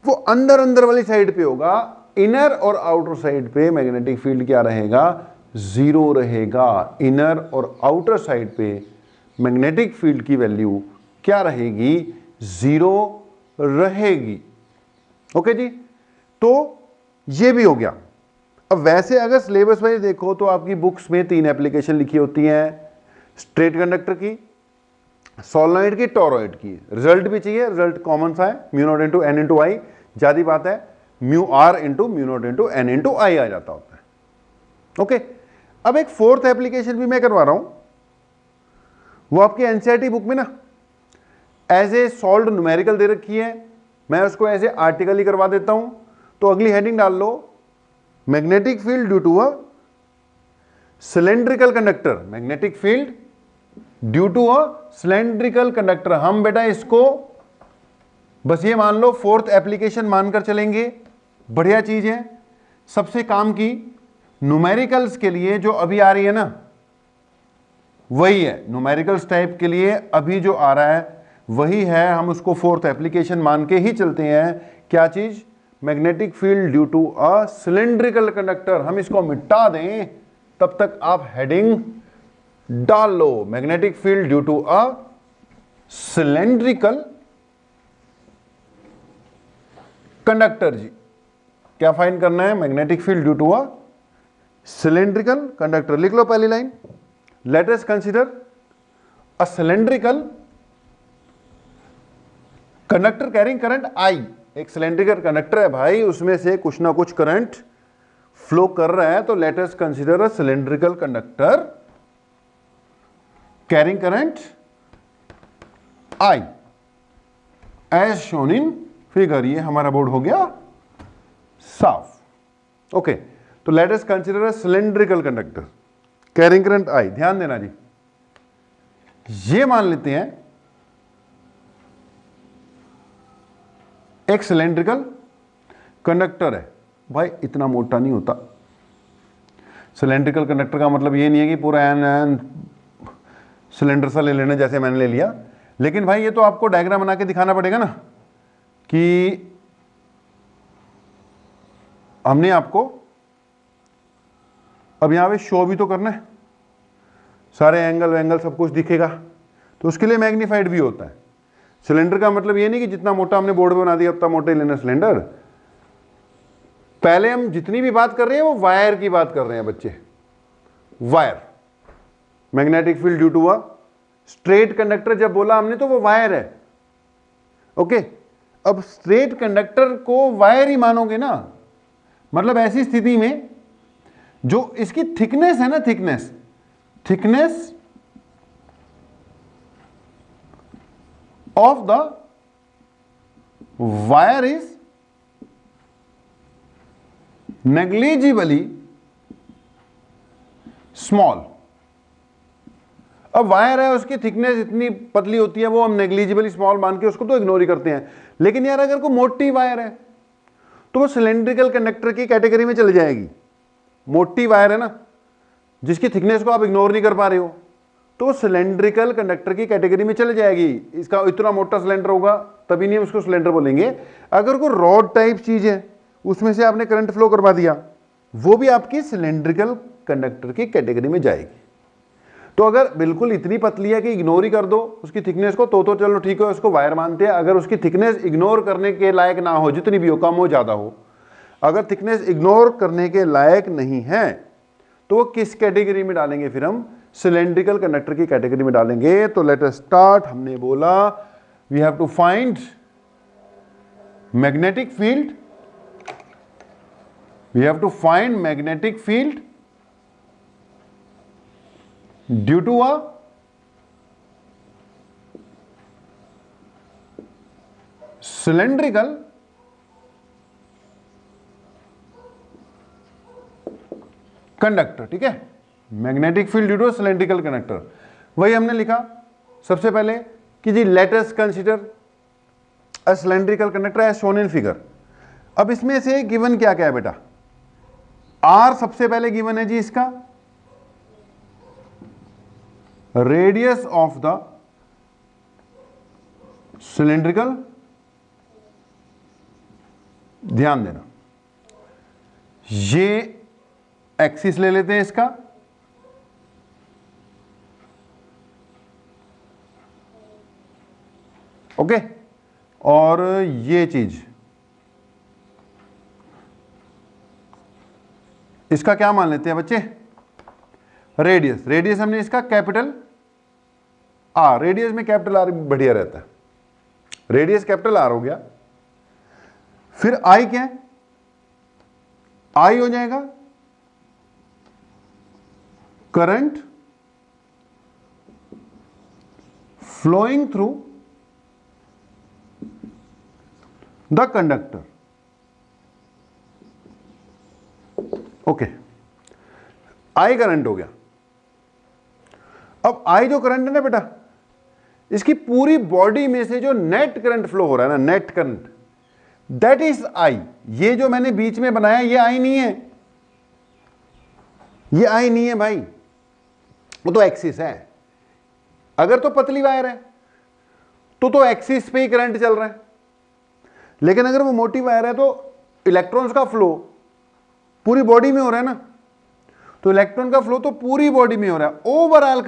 वो अंदर अंदर वाली साइड पे होगा। इनर और आउटर साइड पे मैग्नेटिक फील्ड क्या रहेगा, 0 रहेगा। इनर और आउटर साइड पे मैग्नेटिक फील्ड की वैल्यू क्या रहेगी, 0 रहेगी। ओके जी, तो ये भी हो गया। अब वैसे अगर सिलेबस वाइज देखो तो आपकी बुक्स में 3 एप्लीकेशन लिखी होती हैं, स्ट्रेट कंडक्टर की, सोलेनॉइड की, टॉरॉइड की। रिजल्ट भी चाहिए, रिजल्ट कॉमन सा है, mu not into N into I. ज्यादा बात है, mu R into mu not into N into I आ जाता होता है। ओके, अब एक 4th एप्लीकेशन भी मैं करवा रहा हूं, वो आपकी एनसीईआरटी बुक में ना एज ए सॉल्व्ड न्यूमेरिकल दे रखी है, मैं उसको एज ए आर्टिकल ही करवा देता हूं। तो अगली हेडिंग डाल लो, magnetic field due to a cylindrical conductor. Magnetic field due to a cylindrical conductor. हम बेटा इसको बस ये मान लो 4th एप्लीकेशन मानकर चलेंगे, बढ़िया चीज है, सबसे काम की। न्यूमेरिकल्स के लिए जो अभी आ रही है ना वही है, न्यूमेरिकल्स टाइप के लिए अभी जो आ रहा है वही है, हम उसको 4th एप्लीकेशन मान के ही चलते हैं। क्या चीज, magnetic field due to a cylindrical conductor. हम इसको मिटा दें तब तक आप हेडिंग डाल लो, magnetic field due to a cylindrical conductor. जी क्या फाइंड करना है, magnetic field due to a cylindrical conductor. लिख लो पहली line, let us consider a cylindrical conductor carrying current I, एक सिलेंड्रिकल कंडक्टर है भाई, उसमें से कुछ ना कुछ करंट फ्लो कर रहा है, तो let us consider a cylindrical conductor carrying current I as shown in figure. ये हमारा बोर्ड हो गया साफ। ओके, तो let us consider a cylindrical conductor carrying current I। ध्यान देना जी, ये मान लेते हैं एक सिलेंड्रिकल कंडक्टर है। भाई इतना मोटा नहीं होता। सिलेंड्रिकल कंडक्टर का मतलब ये नहीं है कि पूरा एन सिलेंडर सा ले लेना जैसे मैंने ले लिया, लेकिन भाई ये तो आपको डायग्राम बना के दिखाना पड़ेगा ना कि हमने आपको अब यहां पे शो भी तो करना है, सारे एंगल सब कुछ दिखेगा, तो उसके लिए मैग्नीफाइड भी होता है। सिलेंडर का मतलब ये नहीं कि जितना मोटा हमने बोर्ड पे बना दिया उतना मोटा ही लेना सिलेंडर। पहले हम जितनी भी बात कर रहे हैं वो वायर की बात कर रहे हैं बच्चे। Wire, magnetic field due to a straight conductor जब बोला हमने तो वो वायर है। ओके, अब स्ट्रेट कंडक्टर को वायर ही मानोगे ना, मतलब ऐसी स्थिति में जो इसकी थिकनेस है ना, thickness of the wire is negligibly small. अब वायर है, उसकी थिकनेस इतनी पतली होती है, वो हम नेग्लिजिबली स्मॉल मान के उसको तो इग्नोर ही करते हैं। लेकिन यार अगर कोई मोटी वायर है तो वो सिलेंड्रिकल कंडक्टर की कैटेगरी में चली जाएगी। मोटी वायर है ना, जिसकी थिकनेस को आप इग्नोर नहीं कर पा रहे हो, तो वो सिलेंड्रिकल कंडक्टर की कैटेगरी में चले जाएगी। इसका इतना मोटा सिलेंडर होगा तभी नहीं हम उसको सिलेंडर बोलेंगे। अगर कोई रॉड टाइप चीज है, उसमें से आपने करंट फ्लो करवा दिया, वो भी आपकी सिलेंड्रिकल कंडक्टर की कैटेगरी में जाएगी। तो अगर बिल्कुल इतनी पतली है कि इग्नोर ही कर दो उसकी थिकनेस को, तो चलो ठीक है, उसको वायर मानते हैं। अगर उसकी थिकनेस इग्नोर करने के लायक ना हो, जितनी भी हो, कम हो ज्यादा हो, अगर थिकनेस इग्नोर करने के लायक नहीं है, तो वो किस कैटेगरी में डालेंगे? फिर हम सिलेंड्रिकल कंडक्टर की कैटेगरी में डालेंगे। तो लेट अस स्टार्ट। हमने बोला we have to find magnetic field, we have to find magnetic field due to a cylindrical conductor. ठीक है, magnetic field due to cylindrical conductor. वही हमने लिखा सबसे पहले कि जी let us consider a cylindrical conductor as shown in figure. अब इसमें से गिवन क्या क्या है बेटा? आर सबसे पहले गिवन है जी, इसका रेडियस ऑफ द सिलेंड्रिकल, ध्यान देना, ये एक्सिस ले लेते हैं इसका, ओके, और ये चीज इसका क्या मान लेते हैं बच्चे? रेडियस। रेडियस हमने इसका कैपिटल आर, रेडियस में कैपिटल आर बढ़िया रहता है, रेडियस कैपिटल आर हो गया। फिर आई क्या है? आई हो जाएगा current flowing through the conductor. Okay, I current हो गया। अब आई जो करंट है ना बेटा, इसकी पूरी बॉडी में से जो नेट करंट फ्लो हो रहा है ना, नेट करंट, दैट इज आई। ये जो मैंने बीच में बनाया ये आई नहीं है, ये आई नहीं है भाई, वो तो एक्सिस है। अगर तो पतली वायर है तो एक्सिस पे ही करंट चल रहा है, लेकिन अगर वो मोटी वायर है तो इलेक्ट्रॉन्स का फ्लो पूरी बॉडी में हो रहा है ना, तो इलेक्ट्रॉन का फ्लो तो पूरी बॉडी में हो रहा है। ओवरऑल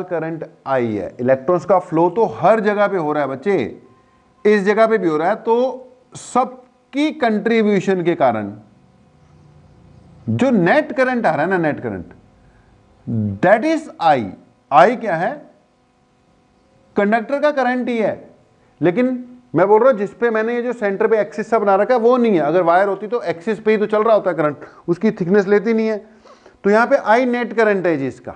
करंट आई है। इलेक्ट्रॉन्स का फ्लो तो हर जगह पे हो रहा है बच्चे, इस जगह पे भी हो रहा है, तो सबकी कंट्रीब्यूशन के कारण जो नेट करंट आ रहा है ना, net current, that is I. I क्या है? कंडक्टर का करंट ही है, लेकिन मैं बोल रहा हूं जिस पे मैंने ये जो सेंटर पे एक्सिस सा बना रखा है वो नहीं है। अगर वायर होती तो एक्सिस पे ही तो चल रहा होता है करंट, उसकी थिकनेस लेती नहीं है। तो यहां पे आई नेट करंट है जी इसका।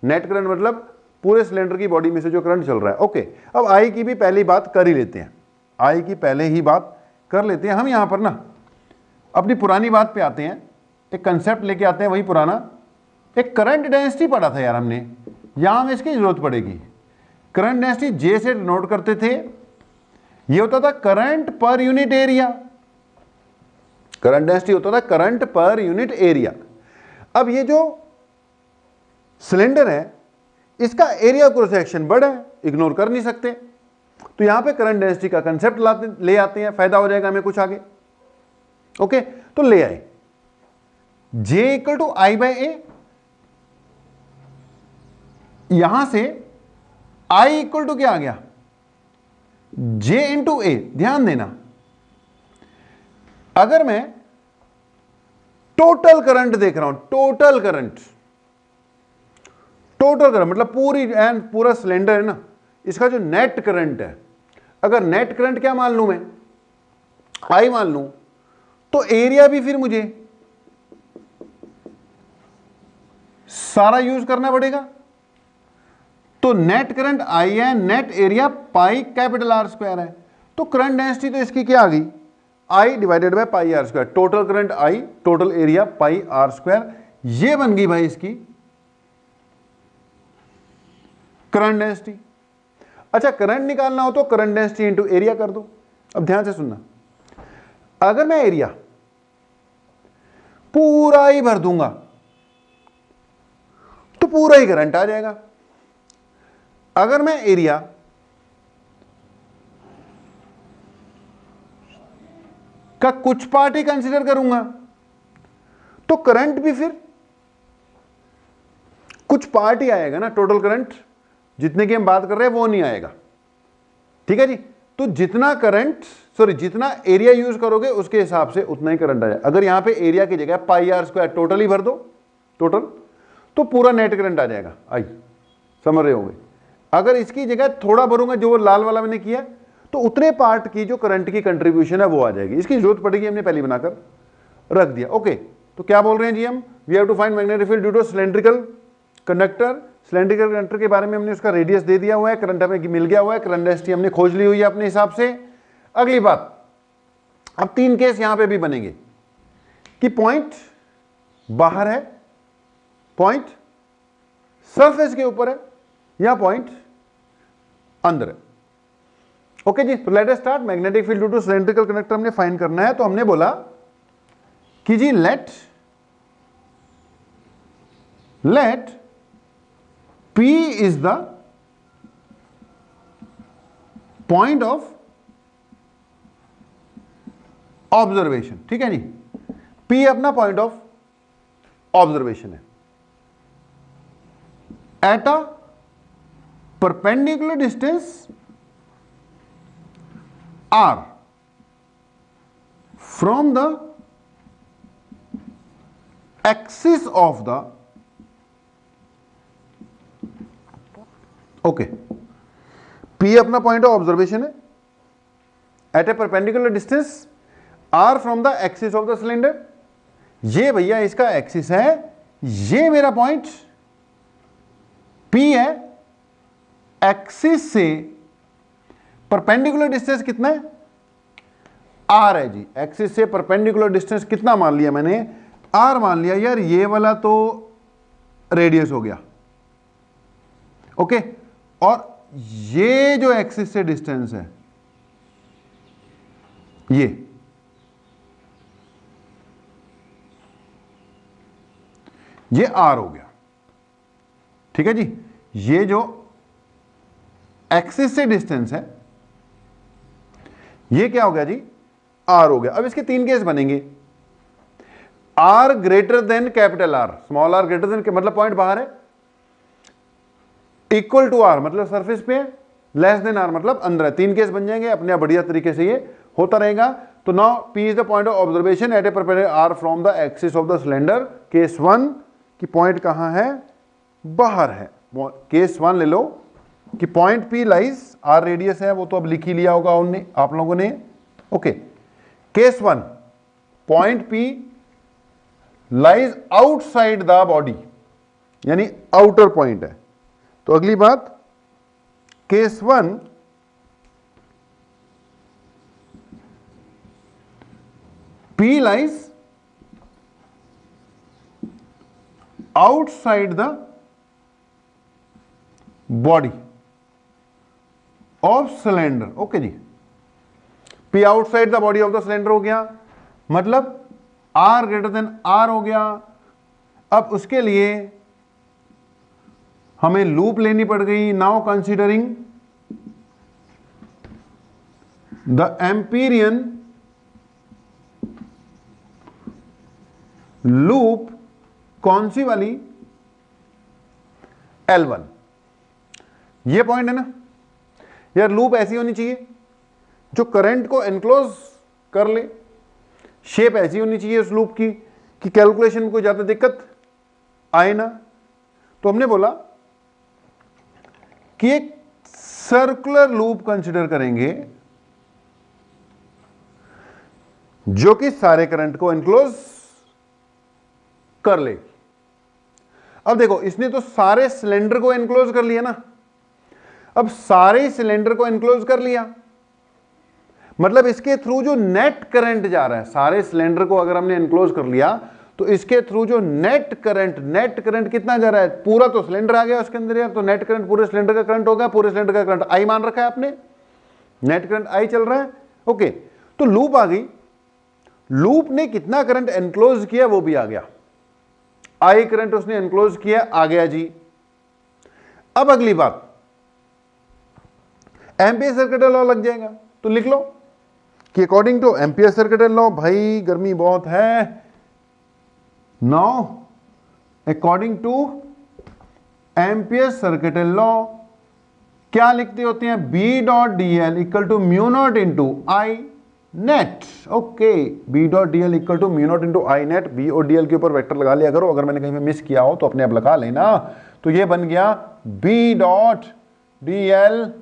नेट करंट मतलब पूरे सिलेंडर की बॉडी में से जो करंट चल रहा है। ओके, अब आई की भी पहली बात कर ही लेते हैं, आई की पहले ही बात कर लेते हैं। हम यहां पर ना अपनी पुरानी बात पे आते हैं, एक कंसेप्ट लेके आते हैं वही पुराना। एक करंट डेंसिटी पढ़ा था यार हमने, यहां हमें इसकी जरूरत पड़ेगी। करंट डेंसिटी जे से डिनोट करते थे, ये होता था current per unit area. Current density होता था करंट पर यूनिट एरिया। अब ये जो सिलेंडर है इसका एरिया क्रॉस सेक्शन बड़ा है, इग्नोर कर नहीं सकते, तो यहां पे करंट डेंसिटी का कंसेप्ट ले आते हैं, फायदा हो जाएगा हमें कुछ आगे। ओके, तो ले आए J equal to I by A, यहां से I इक्वल टू क्या आ गया, J इंटू ए। ध्यान देना, अगर मैं टोटल करंट देख रहा हूं, टोटल करंट मतलब पूरा सिलेंडर है ना, इसका जो नेट करंट है, अगर नेट करंट क्या मान लूं मैं, I मान लूं, तो एरिया भी फिर मुझे सारा यूज करना पड़ेगा। तो नेट करंट आई है, net area pi capital R square है। तो करंट डेंसिटी तो इसकी क्या आ गई, I divided by pi R square. Total current I, total area pi R square, ये बन गई भाई इसकी करंट डेंसिटी। अच्छा, करंट निकालना हो तो करंट डेंसिटी इंटू एरिया कर दो। अब ध्यान से सुनना, अगर मैं एरिया पूरा ही भर दूंगा तो पूरा ही करंट आ जाएगा। अगर मैं एरिया का कुछ पार्ट ही कंसीडर करूंगा तो करंट भी फिर कुछ पार्ट ही आएगा ना, टोटल करंट जितने की हम बात कर रहे हैं वो नहीं आएगा। ठीक है जी, तो जितना एरिया यूज करोगे उसके हिसाब से उतना ही करंट आएगा। अगर यहां पे एरिया की जगह पाई आर स्क्वायर टोटल ही भर दो, टोटल, तो पूरा नेट करंट आ जाएगा। आई समझ रहे होंगे। अगर इसकी जगह थोड़ा भरूंगा, जो वो लाल वाला मैंने किया, तो उतने पार्ट की जो करंट की कंट्रीब्यूशन है वो आ जाएगी। इसकी जरूरत पड़ेगी, हमने पहले बनाकर रख दिया। ओके, तो क्या बोल रहे हैं जी हम, we have to find magnetic field due to cylindrical conductor. Cylindrical conductor के बारे में हमने उसका रेडियस दे दिया हुआ है, करंट हमें मिल गया हुआ है, करंट डेंसिटी हमने खोज ली हुई है अपने हिसाब से। अगली बात, अब 3 केस यहां पे भी बनेंगे कि पॉइंट बाहर है, पॉइंट सरफेस के ऊपर है, या पॉइंट अंदर है। ओके जी, तो let us start. Magnetic field due to cylindrical conductor हमने फाइंड करना है। तो हमने बोला कि जी let P is the point of observation. ठीक है जी, P अपना पॉइंट ऑफ ऑब्जर्वेशन है at a perpendicular distance R from the axis of the P अपना पॉइंट ऑफ ऑब्जर्वेशन है at a perpendicular distance R from the axis of the cylinder. ये भैया इसका एक्सिस है, ये मेरा पॉइंट P है। एक्सिस से परपेंडिकुलर डिस्टेंस कितना है, R है जी। एक्सिस से परपेंडिकुलर डिस्टेंस कितना मान लिया मैंने, R मान लिया। यार ये वाला तो रेडियस हो गया, ओके, और ये जो एक्सिस से डिस्टेंस है ये R हो गया। ठीक है जी, ये जो एक्सिस से डिस्टेंस है ये क्या हो गया जी, R हो गया। अब इसके 3 केस बनेंगे। R greater than capital R, small r greater than, मतलब पॉइंट बाहर है, इक्वल टू R मतलब सरफेस पे है, लेस देन R मतलब अंदर है। 3 केस बन जाएंगे अपने बढ़िया तरीके से, ये होता रहेगा। तो now P is the point of observation at a perpendicular R from the axis of the cylinder. Case 1 की पॉइंट कहां है, बाहर है। केस 1 ले लो, कि point P lies, R radius है वो तो अब लिख ही लिया होगा उनने आप लोगों ने। Okay, case 1, point P lies outside the body, यानी आउटर पॉइंट है। तो अगली बात, case 1 P lies outside the body of cylinder. Okay जी, P outside the body of the cylinder हो गया, मतलब R ग्रेटर देन R हो गया। अब उसके लिए हमें लूप लेनी पड़ गई। Now considering the amperian loop, कौन सी वाली? L1। ये पॉइंट है ना यार, लूप ऐसी होनी चाहिए जो करंट को एनक्लोज कर ले, शेप ऐसी होनी चाहिए उस लूप की कि कैलकुलेशन में कोई ज्यादा दिक्कत आए ना। तो हमने बोला कि एक सर्कुलर लूप कंसीडर करेंगे जो कि सारे करंट को एनक्लोज कर ले। अब देखो, इसने तो सारे सिलेंडर को एनक्लोज कर लिया ना। अब सारे सिलेंडर को एनक्लोज कर लिया, मतलब इसके थ्रू जो नेट करंट जा रहा है, सारे सिलेंडर को अगर हमने एनक्लोज कर लिया तो इसके थ्रू जो नेट करंट कितना जा रहा है? पूरा तो सिलेंडर आ गया उसके अंदर यार, तो नेट करंट पूरे सिलेंडर का करंट होगा। पूरे सिलेंडर का करंट आई मान रखा है आपने, नेट करंट आई चल रहा है। ओके, तो लूप आ गई। लूप ने कितना करंट एनक्लोज किया वो भी आ गया, आई करंट उसने एनक्लोज किया, आ गया जी। अब अगली बात, एम्पियर सर्किट लॉ लग जाएगा। तो लिख लो कि according to Ampere circuit law, भाई गर्मी बहुत है, now according to Ampere circuit law क्या लिखते होते हैं? B dot D L equal to mu not into I net. Okay, B dot D L equal to mu not into I net. B और डी एल के ऊपर वेक्टर लगा लिया करो, अगर मैंने कहीं पे मिस किया हो तो अपने आप लगा लेना। तो ये बन गया B dot D L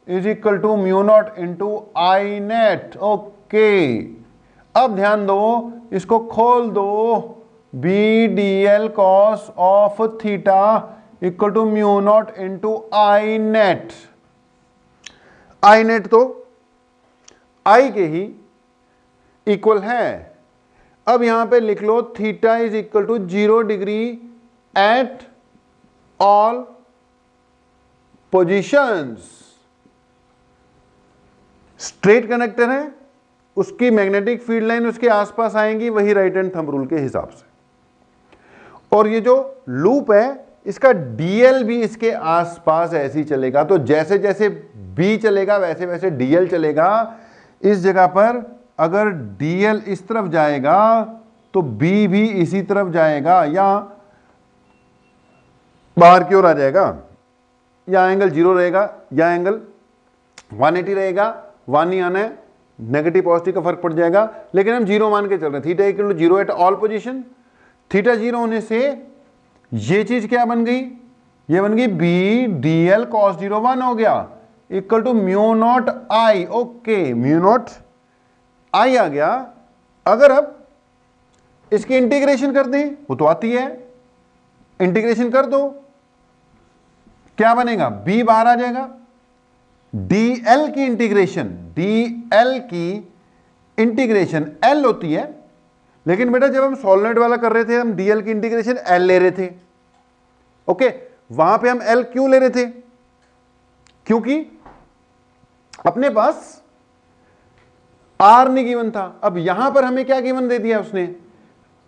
is equal to mu not into I net. Okay, अब ध्यान दो, इसको खोल दो, B D L cos of theta equal to mu not into I net. I net तो आई के ही इक्वल है। अब यहां पे लिख लो theta is equal to 0 degree at all positions. Straight conductor है, उसकी मैग्नेटिक फील्ड लाइन उसके आसपास आएंगी, वही राइट हैंड थंब रूल के हिसाब से। और ये जो लूप है इसका डीएल भी इसके आसपास ऐसे ही चलेगा। तो जैसे जैसे बी चलेगा वैसे वैसे डीएल चलेगा। इस जगह पर अगर डीएल इस तरफ जाएगा तो बी भी इसी तरफ जाएगा, या बाहर की ओर आ जाएगा, या एंगल 0 रहेगा या एंगल 180 रहेगा। 1 ही आना है, नेगेटिव पॉजिटिव का फर्क पड़ जाएगा, लेकिन हम 0 मान के चल रहे हैं। Theta equal to 0 at all position. Theta 0 होने से ये चीज क्या बन गई? ये बन गई बी डी एल कॉस 0 1 हो गया equal to mu not I. Okay, mu not I आ गया। अगर अब इसकी इंटीग्रेशन कर दें, वो तो आती है, इंटीग्रेशन कर दो, क्या बनेगा? बी बाहर आ जाएगा। डीएल की इंटीग्रेशन, डीएल की इंटीग्रेशन एल होती है, लेकिन बेटा जब हम सॉलिनॉइड वाला कर रहे थे हम डीएल की इंटीग्रेशन एल ले रहे थे। ओके, वहां पे हम एल क्यों ले रहे थे? क्योंकि अपने पास आर नहीं गिवन था। अब यहां पर हमें क्या गिवन दे दिया उसने?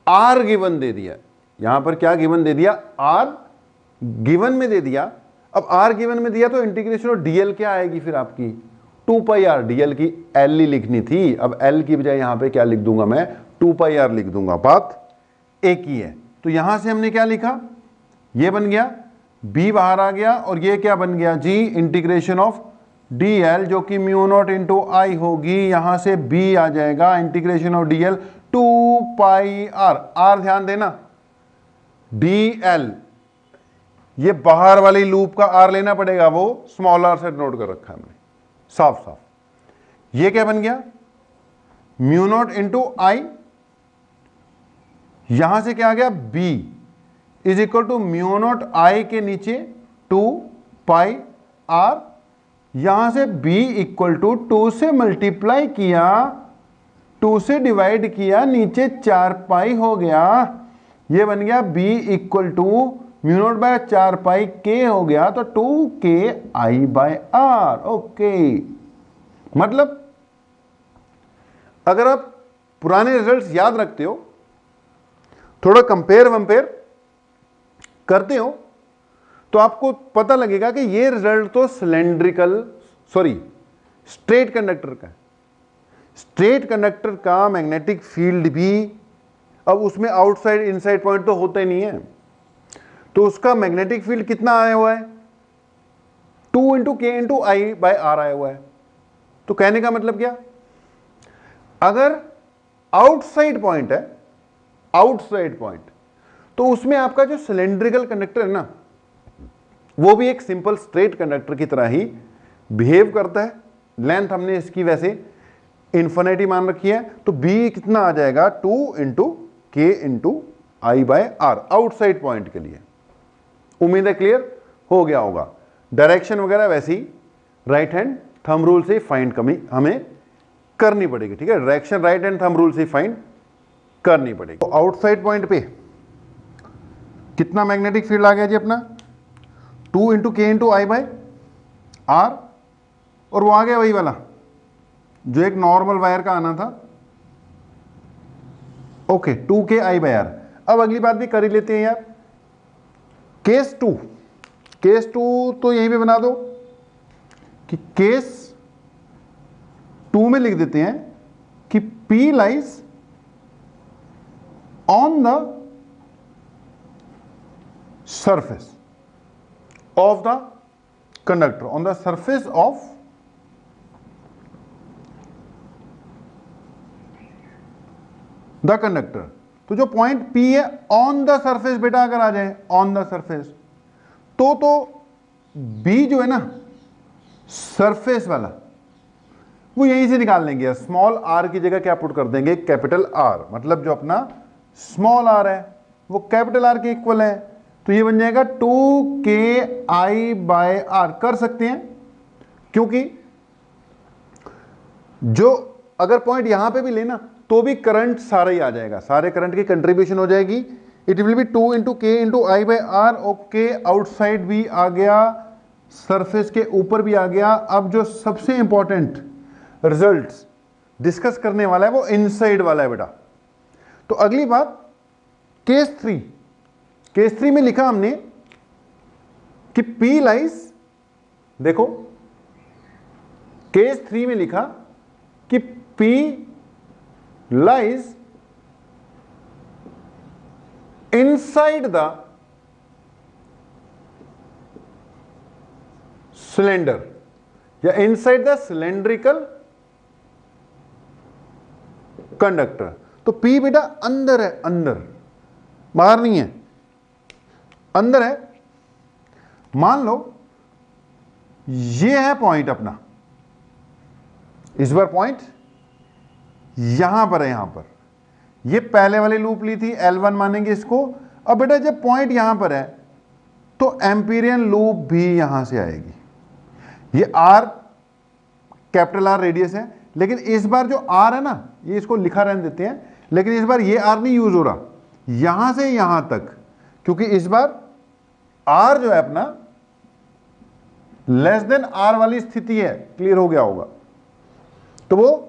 आर गिवन दे दिया। यहां पर क्या गिवन दे दिया? आर गिवन में दे दिया। अब आर गिवन में दिया तो इंटीग्रेशन और डीएल क्या आएगी फिर आपकी? 2 पाई आर। डीएल की एल ही लिखनी थी, अब एल की बजाय यहां पे क्या लिख दूंगा मैं? 2 पाई आर लिख दूंगा। बात एक ही है। तो यहां से हमने क्या लिखा? ये बन गया, बी बाहर आ गया, और ये क्या बन गया जी? इंटीग्रेशन ऑफ डीएल, जो कि म्यू नॉट इंटू आई होगी। यहां से बी आ जाएगा, integration of DL 2 pi R. R ध्यान देना, डीएल ये बाहर वाली लूप का आर लेना पड़ेगा, वो स्मॉल आर से नोट कर रखा है हमने साफ साफ। ये क्या बन गया, म्यू नॉट इंटू आई, यहां से क्या आ गया, B is equal to mu not I के नीचे 2 पाई आर, यहां से b इक्वल टू 2 से मल्टीप्लाई किया, 2 से डिवाइड किया, नीचे 4 पाई हो गया, ये बन गया b equal to mu naught by 4 pi के हो गया, तो 2 के आई बाय आर। ओके, मतलब अगर आप पुराने रिजल्ट्स याद रखते हो, थोड़ा कंपेयर वंपेयर करते हो, तो आपको पता लगेगा कि ये रिजल्ट तो स्ट्रेट कंडक्टर का है। स्ट्रेट कंडक्टर का मैग्नेटिक फील्ड भी, अब उसमें आउटसाइड इनसाइड पॉइंट तो होता ही नहीं है, तो उसका मैग्नेटिक फील्ड कितना आया हुआ है, 2 into K into I by are आया हुआ है। तो कहने का मतलब क्या, अगर आउटसाइड पॉइंट है, आउटसाइड पॉइंट, तो उसमें आपका जो सिलेंड्रिकल कंडक्टर है ना, वो भी एक सिंपल स्ट्रेट कंडक्टर की तरह ही बिहेव करता है। लेंथ हमने इसकी वैसे इन्फिनिटी मान रखी है, तो b कितना आ जाएगा, 2 into K into I by R outside point के लिए। उम्मीद है क्लियर हो गया होगा। डायरेक्शन वगैरह वैसे ही राइट हैंड थंब रूल से फाइंड हमें करनी पड़ेगी, ठीक है, direction right hand thumb rule से फाइंड करनी पड़ेगी। तो आउटसाइड पॉइंट पे कितना मैग्नेटिक फील्ड आ गया जी अपना, 2 into K into I by are, और वो आ गया वही वाला जो एक नॉर्मल वायर का आना था, ओके, 2 के आई बाय आर। अब अगली बात भी कर ही लेते हैं यार, केस 2 तो यहीं पे बना दो कि केस 2 में लिख देते हैं कि P lies on the surface of the conductor, on the surface of the conductor। तो जो पॉइंट P है ऑन द सरफेस, बेटा अगर आ जाए ऑन द सरफेस, तो B जो है ना सरफेस वाला, वो यहीं से निकाल लेंगे। स्मॉल r की जगह क्या पुट कर देंगे, कैपिटल R, मतलब जो अपना स्मॉल r है वो कैपिटल R के इक्वल है, तो ये बन जाएगा 2 के आई बाय आर। कर सकते हैं क्योंकि जो अगर पॉइंट यहां पे भी लेना तो भी करंट सारा ही आ जाएगा, सारे करंट की कंट्रीब्यूशन हो जाएगी। It will be 2 into K into I by R. Okay, outside भी आ गया, सरफेस के ऊपर भी आ गया। अब जो सबसे इंपॉर्टेंट रिजल्ट्स डिस्कस करने वाला है वो इनसाइड वाला है बेटा। तो अगली बात, केस 3 में लिखा हमने कि P लाइज, देखो केस 3 में लिखा कि P lies inside the cylinder या इनसाइड द सिलेंड्रिकल कंडक्टर। तो P बेटा अंदर है, अंदर, बाहर नहीं है, अंदर है। मान लो ये है पॉइंट अपना, इस बार पॉइंट यहां पर है, यहां पर ये पहले वाली लूप ली थी, L1 मानेंगे इसको। अब बेटा जब पॉइंट यहां पर है तो एम्पीरियन लूप भी यहां से आएगी। ये R कैपिटल R रेडियस है, लेकिन इस बार जो R है ना, ये इसको लिखा रहने देते हैं, लेकिन इस बार ये R नहीं यूज हो रहा, यहां से यहां तक, क्योंकि इस बार R जो है अपना लेस देन R वाली स्थिति है। क्लियर हो गया होगा। तो वो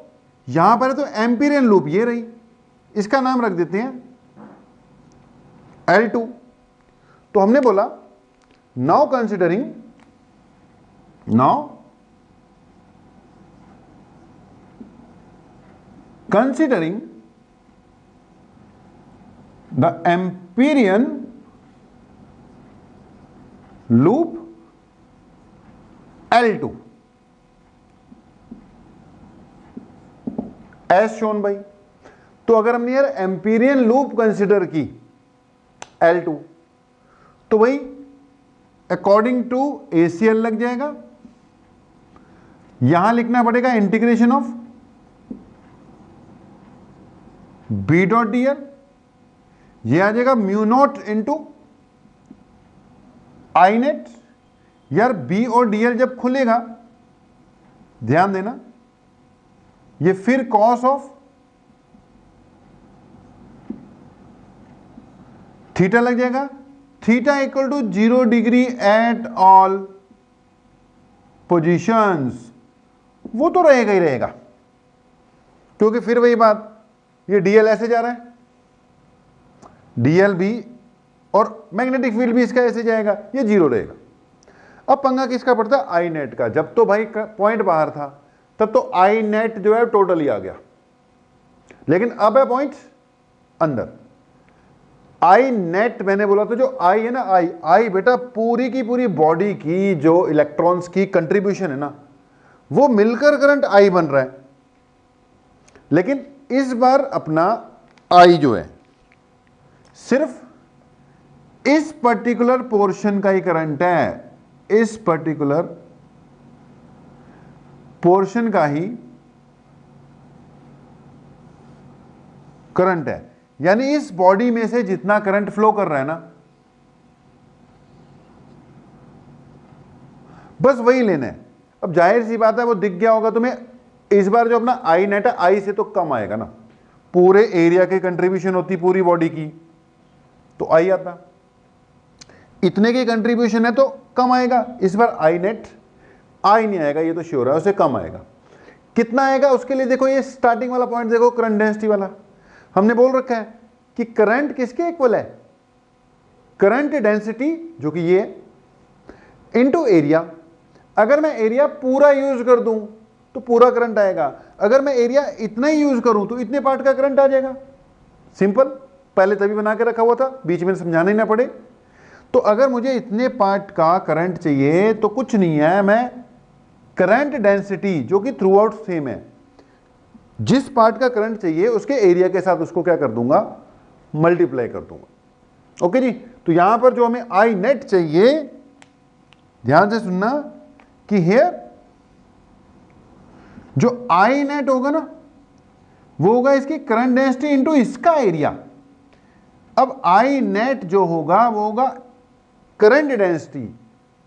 यहां पर है, तो एम्पीरियन लूप ये रही, इसका नाम रख देते हैं L2। तो हमने बोला now considering the amperian loop L2 as shown by. तो अगर हमने यार एम्पीरियन लूप कंसिडर की L2, तो भाई अकॉर्डिंग टू ACL लग जाएगा, यहां लिखना पड़ेगा integration of B dot dl, ये आ जाएगा mu not into I net. यार B और dl जब खुलेगा, ध्यान देना, ये फिर कॉस ऑफ थीटा लग जाएगा, theta equal to 0 degree at all positions, वो तो रहेगा ही रहेगा, क्योंकि फिर वही बात, ये dl ऐसे जा रहा है, dl भी और मैग्नेटिक फील्ड भी इसका ऐसे जाएगा, ये 0 रहेगा। अब पंगा किसका पड़ता है? आई नेट का। जब तो भाई पॉइंट बाहर था तब तो आई नेट जो है टोटली आ गया, लेकिन अब है पॉइंट अंदर। आई नेट मैंने बोला था, जो आई है ना, आई बेटा पूरी की पूरी बॉडी की जो इलेक्ट्रॉन्स की कंट्रीब्यूशन है ना, वो मिलकर करंट आई बन रहा है। लेकिन इस बार अपना आई जो है सिर्फ इस पर्टिकुलर पोर्शन का ही करंट है, इस पर्टिकुलर पोर्शन का ही करंट है, यानी इस बॉडी में से जितना करंट फ्लो कर रहा है ना, बस वही लेना है। अब जाहिर सी बात है, वो दिख गया होगा तुम्हें, इस बार जो अपना आई नेट है, आई से तो कम आएगा ना, पूरे एरिया की कंट्रीब्यूशन होती पूरी बॉडी की तो आई आता, इतने की कंट्रीब्यूशन है तो कम आएगा। इस बार आई नेट आई नहीं आएगा, ये तो श्योर है, उससे कम आएगा। कितना आएगा उसके लिए देखो, ये स्टार्टिंग वाला पॉइंट देखो, करंट डेंसिटी वाला, हमने बोल रखा है कि करंट किसके इक्वल है? करंट डेंसिटी जो कि ये इनटू एरिया। अगर मैं एरिया पूरा यूज कर दूं तो पूरा करंट आएगा, अगर मैं एरिया इतना ही यूज करूं तो इतने पार्ट का करंट आ जाएगा। सिंपल, पहले तभी बना के रखा हुआ था, बीच में समझाना ही ना पड़े। तो अगर मुझे इतने पार्ट का करंट चाहिए तो कुछ नहीं है, मैं करंट डेंसिटी जो कि थ्रू आउट सेम है, जिस पार्ट का करंट चाहिए उसके एरिया के साथ उसको क्या कर दूंगा? मल्टीप्लाई कर दूंगा। ओके जी, तो यहां पर जो हमें आई नेट चाहिए, ध्यान से सुनना कि हियर जो आई नेट होगा ना, वो होगा इसकी करंट डेंसिटी इनटू इसका एरिया। अब आई नेट जो होगा वो होगा करंट डेंसिटी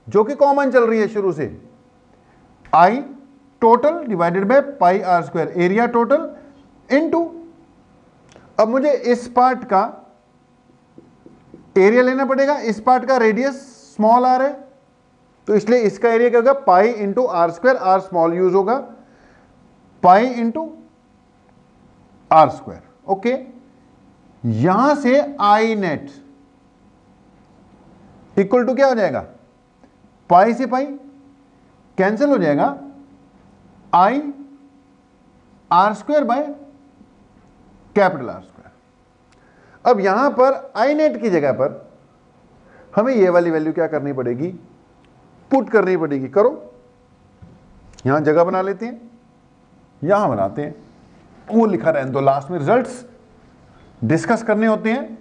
जो कि कॉमन चल रही है शुरू से, I total divided by pi R square, area total into, अब मुझे इस पार्ट का एरिया लेना पड़ेगा, इस पार्ट का रेडियस स्मॉल आर है, तो इसलिए इसका एरिया क्या होगा? Pi into R square, R small use होगा, pi into R square. Okay, यहां से आई नेट इक्वल टू क्या हो जाएगा? पाई से पाई कैंसिल हो जाएगा, आई R square by capital R square. अब यहां पर आई नेट की जगह पर हमें ये वाली वैल्यू क्या करनी पड़ेगी? पुट करनी पड़ेगी। करो, यहां जगह बना लेते हैं, यहां बनाते हैं, वो लिखा रहने दो, लास्ट में रिजल्ट्स डिस्कस करने होते हैं,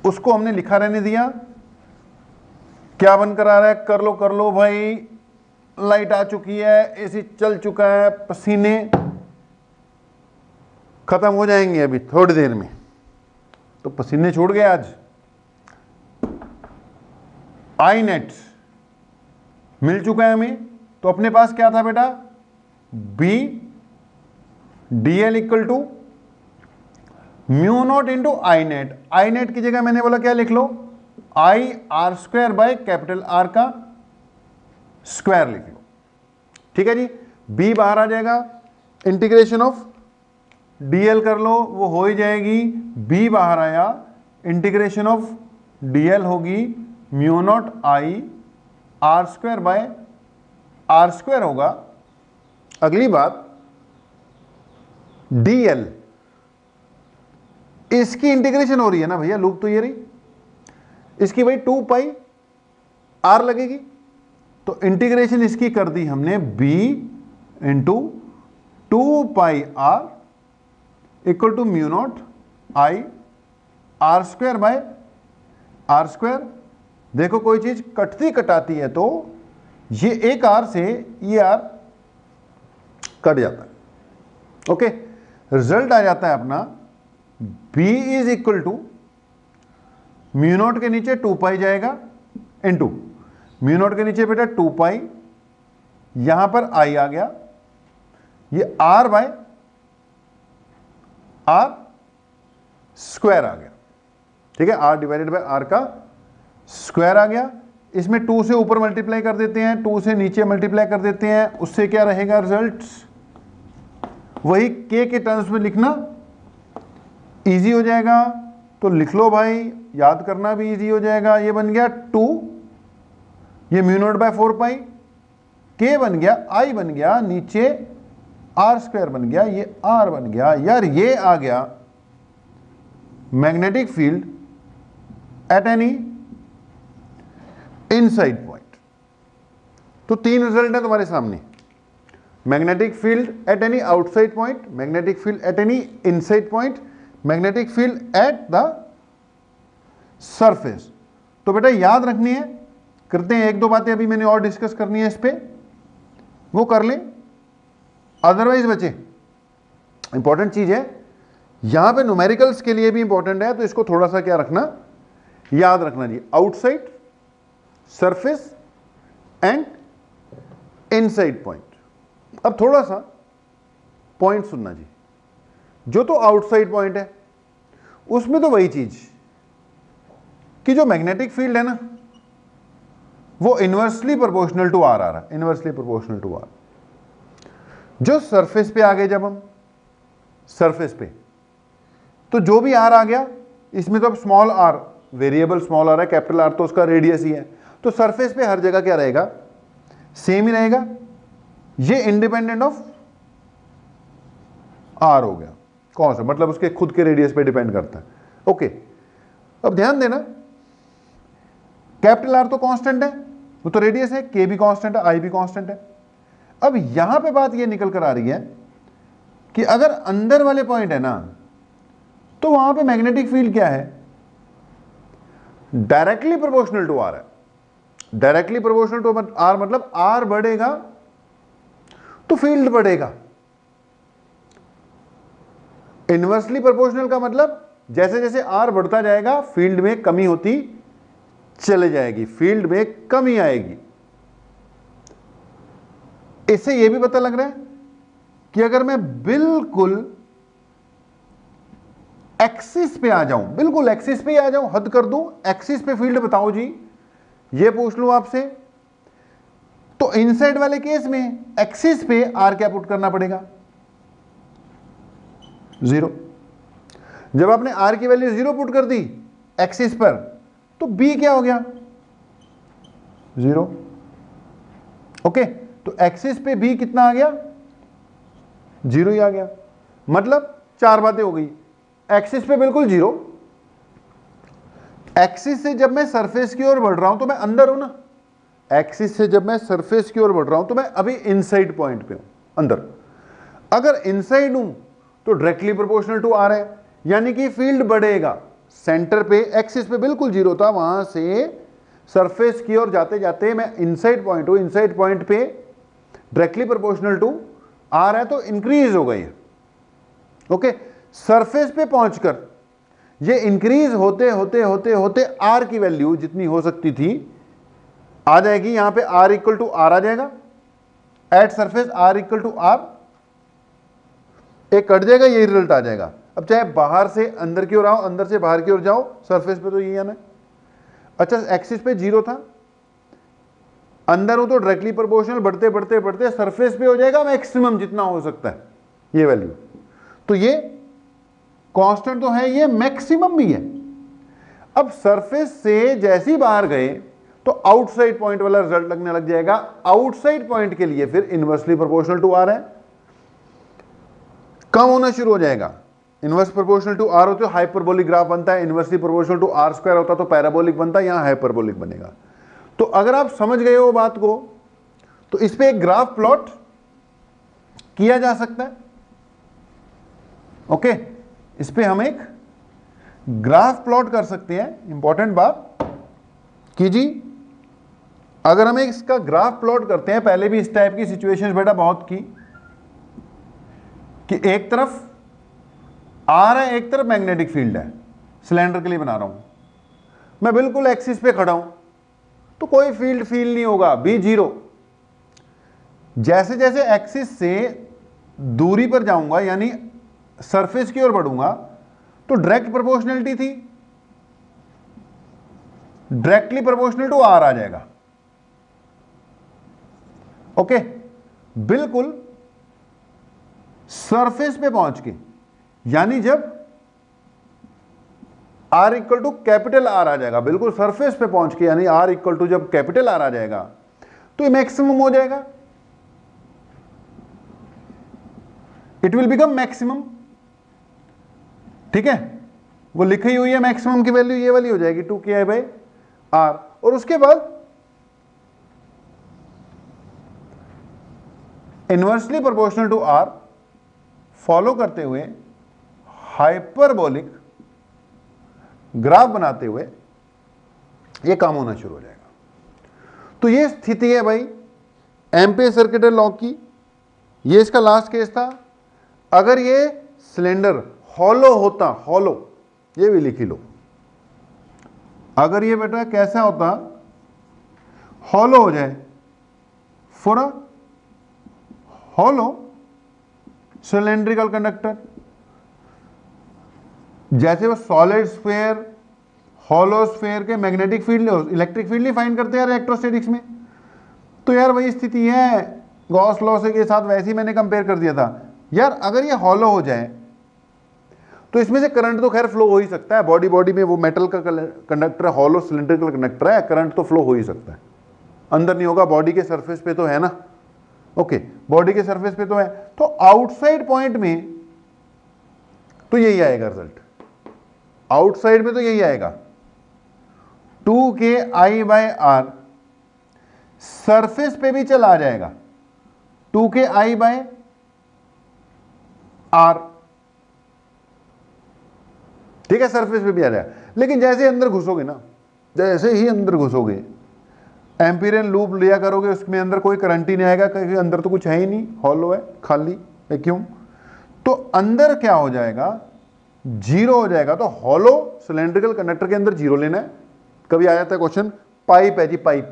उसको हमने लिखा रहने दिया। क्या बनकर आ रहा है? कर लो भाई, लाइट आ चुकी है, एसी चल चुका है, पसीने खत्म हो जाएंगे अभी थोड़ी देर में, तो पसीने छूट गए आज। आई नेट मिल चुका है हमें, तो अपने पास क्या था बेटा? B dl equal to mu not into I net. I net की जगह मैंने बोला क्या लिख लो? I R square by capital R का स्क्वायर लिख लो। ठीक है जी, बी बाहर आ जाएगा, इंटीग्रेशन ऑफ डीएल कर लो, वो हो ही जाएगी। बी बाहर आया, इंटीग्रेशन ऑफ डीएल होगी mu not I R square by R square होगा। अगली बात, डीएल, इसकी इंटीग्रेशन हो रही है ना भैया, लूप तो ये रही, इसकी भाई 2 पाई आर लगेगी, तो इंटीग्रेशन इसकी कर दी हमने b into 2 pi R equal to mu not I R square by R square देखो कोई चीज कटती कटाती है तो ये एक आर से ये आर कट जाता है। ओके, रिजल्ट आ जाता है अपना b is equal to mu naught के नीचे 2 पाई जाएगा इनटू म्यू नॉट के नीचे बेटा 2 पाई, यहां पर i आ गया, ये r बाय r स्क्वायर आ गया। ठीक है, r डिवाइडेड बाय r का स्क्वायर आ गया। इसमें 2 से ऊपर मल्टीप्लाई कर देते हैं, 2 से नीचे मल्टीप्लाई कर देते हैं, उससे क्या रहेगा रिजल्ट, वही k के टर्म्स में लिखना इजी हो जाएगा। तो लिख लो भाई, याद करना भी इजी हो जाएगा। ये बन गया 2, ये mu naught by 4 pi, k बन गया, i बन गया, नीचे r स्क्वायर बन गया, ये r बन गया। यार ये आ गया magnetic field at any inside point. तो 3 रिजल्ट है तुम्हारे सामने, magnetic field at any outside point, magnetic field at any inside point, magnetic field at the surface. तो बेटा याद रखनी है, करते हैं 1-2 बातें अभी मैंने और डिस्कस करनी है इस पे, वो कर लें, अदरवाइज बचे। इंपॉर्टेंट चीज है यहां पे, न्यूमेरिकल्स के लिए भी इंपॉर्टेंट है, तो इसको थोड़ा सा क्या रखना, याद रखना जी। Outside, surface and inside point. अब थोड़ा सा पॉइंट सुनना जी, जो तो आउटसाइड पॉइंट है उसमें तो वही चीज कि जो मैग्नेटिक फील्ड है ना वो इनवर्सली प्रोपोर्शनल टू आर आ रहा है, इनवर्सली प्रोपोर्शनल टू आर। जो सरफेस पे आ गए, जब हम सरफेस पे, तो जो भी आर आ गया, इसमें तो अब small R, variable small R है, कैपिटल आर तो उसका रेडियस ही है, तो सरफेस पे हर जगह क्या रहेगा, सेम ही रहेगा। ये इंडिपेंडेंट ऑफ आर हो गया, कौन सा, मतलब उसके खुद के रेडियस पे डिपेंड करता है। ओके, अब ध्यान देना, कैपिटल आर तो कांस्टेंट है, वो तो रेडियस है, के भी कांस्टेंट है, आई भी कांस्टेंट है। अब यहां पे बात ये निकल कर आ रही है कि अगर अंदर वाले पॉइंट है ना, तो वहां पे मैग्नेटिक फील्ड क्या है, डायरेक्टली प्रोपोर्शनल टू आर है। डायरेक्टली प्रोपोर्शनल टू आर मतलब आर बढ़ेगा तो फील्ड बढ़ेगा। इनवर्सली प्रोपोर्शनल का मतलब जैसे जैसे आर बढ़ता जाएगा फील्ड में कमी होती चले जाएगी, फील्ड में कमी आएगी। इससे यह भी पता लग रहा है कि अगर मैं बिल्कुल एक्सिस पे आ जाऊं, बिल्कुल एक्सिस पे आ जाऊं, हद कर दूं, एक्सिस पे फील्ड बताओ जी, ये पूछ लूं आपसे, तो इनसाइड वाले केस में एक्सिस पे आर क्या पुट करना पड़ेगा, 0। जब आपने आर की वैल्यू 0 पुट कर दी एक्सिस पर, तो बी क्या हो गया, 0। ओके, तो एक्सिस पे बी कितना आ गया, 0 ही आ गया। मतलब 4 बातें हो गई, एक्सिस पे बिल्कुल 0, एक्सिस से जब मैं सरफेस की ओर बढ़ रहा हूं तो मैं अंदर हूं ना, एक्सिस से जब मैं सरफेस की ओर बढ़ रहा हूं तो मैं अभी इनसाइड पॉइंट पे हूं, अंदर। अगर इनसाइड हूं तो डायरेक्टली प्रोपोर्शनल टू आर है, यानी कि फील्ड बढ़ेगा। सेंटर पे एक्सिस पे बिल्कुल 0 था, वहां से सरफेस की ओर जाते जाते मैं इनसाइड पॉइंट हूं, इनसाइड पॉइंट पे डायरेक्टली प्रोपोर्शनल टू आर है, तो इंक्रीज हो गई है। ओके, सरफेस पे पहुंचकर ये इंक्रीज होते होते होते होते आर की वैल्यू जितनी हो सकती थी आ जाएगी, यहां पे आर इक्वल टू आर आ जाएगा, at surface R equal to R, एक कट जाएगा, यही रिजल्ट आ जाएगा। अब चाहे बाहर से अंदर की ओर आओ, अंदर से बाहर की ओर जाओ, सरफेस पे तो यही आना है। अच्छा, एक्सिस पे 0 था, अंदर हो तो डायरेक्टली प्रोपोर्शनल, बढ़ते बढ़ते बढ़ते सरफेस पे हो जाएगा मैक्सिमम जितना हो सकता है ये वैल्यू। तो ये कांस्टेंट तो है, ये मैक्सिमम भी है। अब सरफेस से जैसे ही बाहर गए तो आउटसाइड पॉइंट वाला रिजल्ट लगने लग जाएगा। आउटसाइड पॉइंट के लिए फिर इनवर्सली प्रोपोर्शनल टू आर है, कम होना शुरू हो जाएगा। इनवर्स प्रोपोर्शनल टू आर होते तो हाइपरबोलिक ग्राफ बनता है, inversely proportional to R square होता तो पैराबोलिक बनता है, यहां हाइपरबोलिक बनेगा। तो अगर आप समझ गए हो बात को, तो इस पे एक ग्राफ प्लॉट किया जा सकता है। ओके, इस पे हम एक ग्राफ प्लॉट कर सकते हैं। इंपॉर्टेंट बात, कि जी अगर हम इसका ग्राफ प्लॉट करते हैं, पहले भी इस टाइप की सिचुएशंस बेटा बहुत की, कि एक तरफ आर है, एक तरफ मैग्नेटिक फील्ड है, सिलेंडर के लिए बना रहा हूं, मैं बिल्कुल एक्सिस पे खड़ा हूं तो कोई फील्ड फील नहीं होगा, बी जीरो। जैसे जैसे एक्सिस से दूरी पर जाऊंगा यानी सरफेस की ओर बढ़ूंगा तो डायरेक्ट प्रोपोर्शनलिटी थी, डायरेक्टली प्रोपोर्शनल टू आर आ जाएगा। ओके, बिल्कुल सरफेस पे पहुंच के, यानी जब R equal to capital R आ जाएगा, बिल्कुल सरफेस पे पहुंच के, यानी R इक्वल टू जब कैपिटल आर आ जाएगा तो ये मैक्सिमम हो जाएगा, इट विल बिकम मैक्सिमम। ठीक है, वो लिखी हुई है मैक्सिमम की वैल्यू ये वाली हो जाएगी 2KI/R। और उसके बाद inversely proportional to R follow करते हुए हाइपरबोलिक ग्राफ बनाते हुए ये काम होना शुरू हो जाएगा। तो ये स्थिति है भाई एम्पीयर सर्किटल लॉ की। ये इसका लास्ट केस था। अगर ये सिलेंडर हॉलो होता, हॉलो, ये भी लिख लो, अगर ये बेटा कैसा होता, हॉलो हो जाए, for a hollow cylindrical conductor, जैसे वो सॉलिड स्फीयर, हॉलो स्फीयर के मैग्नेटिक फील्ड, इलेक्ट्रिक फील्ड नहीं फाइंड करते यार इलेक्ट्रोस्टैटिक्स में, तो यार वही स्थिति है गॉस लॉ से के साथ, वैसे ही मैंने कंपेयर कर दिया था। यार अगर ये हॉलो हो जाए तो इसमें से करंट तो खैर फ्लो हो ही सकता है, बॉडी बॉडी में वो मेटल का कंडक्टर है, हॉलो सिलेंड्रिकल कंडक्टर है, करंट तो फ्लो हो ही सकता है, अंदर नहीं होगा, बॉडी के सरफेस पे तो है ना। ओके, बॉडी के सरफेस पे तो है, तो आउटसाइड पॉइंट में तो यही आएगा रिजल्ट, आउटसाइड में तो यही आएगा 2KI/R। सरफेस पे भी चला जाएगा 2KI/R, ठीक है, सरफेस पे भी आ जाएगा। लेकिन जैसे अंदर घुसोगे ना, जैसे ही अंदर घुसोगे, एम्पीरियन लूप लिया करोगे, उसमें अंदर कोई करंट ही नहीं आएगा, क्योंकि अंदर तो कुछ है ही नहीं, हॉलो है, खाली वैक्यूम, तो अंदर क्या हो जाएगा, जीरो हो जाएगा। तो हॉलो सिलेंड्रिकल कंडक्टर के अंदर जीरो लेना है। कभी आ जाता है क्वेश्चन, पाइप है जी, पाइप,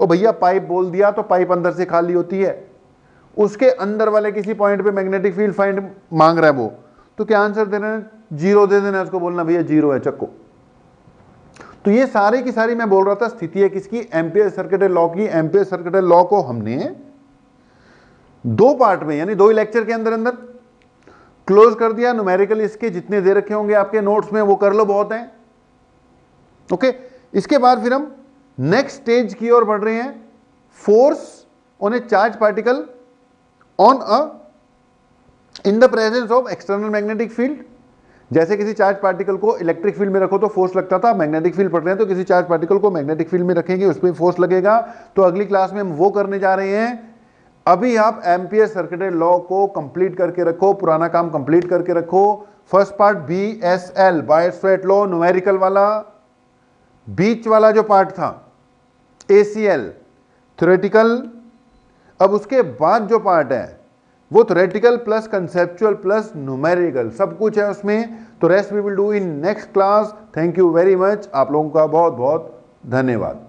ओ भैया पाइप बोल दिया तो पाइप अंदर से खाली होती है, उसके अंदर वाले किसी पॉइंट पे मैग्नेटिक फील्ड फाइंड मांग रहा है वो, तो क्या आंसर देना है, जीरो दे देना है, उसको बोलना भैया जीरो है, चक्को। तो ये सारी की सारी मैं बोल रहा था स्थिति है किसकी, एम्पीयर सर्किटल लॉ की। एम्पीयर सर्किटल लॉ को हमने दो पार्ट में, यानी दो लेक्चर के अंदर अंदर क्लोज कर दिया। न्यूमेरिकल इसके जितने दे रखे होंगे आपके नोट्स में वो कर लो, बहुत है। ओके, इसके बाद फिर हम नेक्स्ट स्टेज की ओर बढ़ रहे हैं, force on A charge particle on in the presence of external magnetic field. जैसे किसी चार्ज पार्टिकल को इलेक्ट्रिक फील्ड में रखो तो फोर्स लगता था, मैग्नेटिक फील्ड पढ़ रहे हैं तो किसी चार्ज पार्टिकल को मैग्नेटिक फील्ड में रखेंगे, उस पर फोर्स लगेगा। तो अगली क्लास में हम वो करने जा रहे हैं। अभी आप एम्पीयर सर्किटल लॉ को कंप्लीट करके रखो, पुराना काम कंप्लीट करके रखो। First part BSL, Biot Savart law, numerical वाला, बीच वाला जो पार्ट था ACL, थ्योरेटिकल। अब उसके बाद जो पार्ट है वो theoretical plus conceptual plus numerical, सब कुछ है उसमें। तो rest we will do in next class. Thank you very much, आप लोगों का बहुत बहुत धन्यवाद।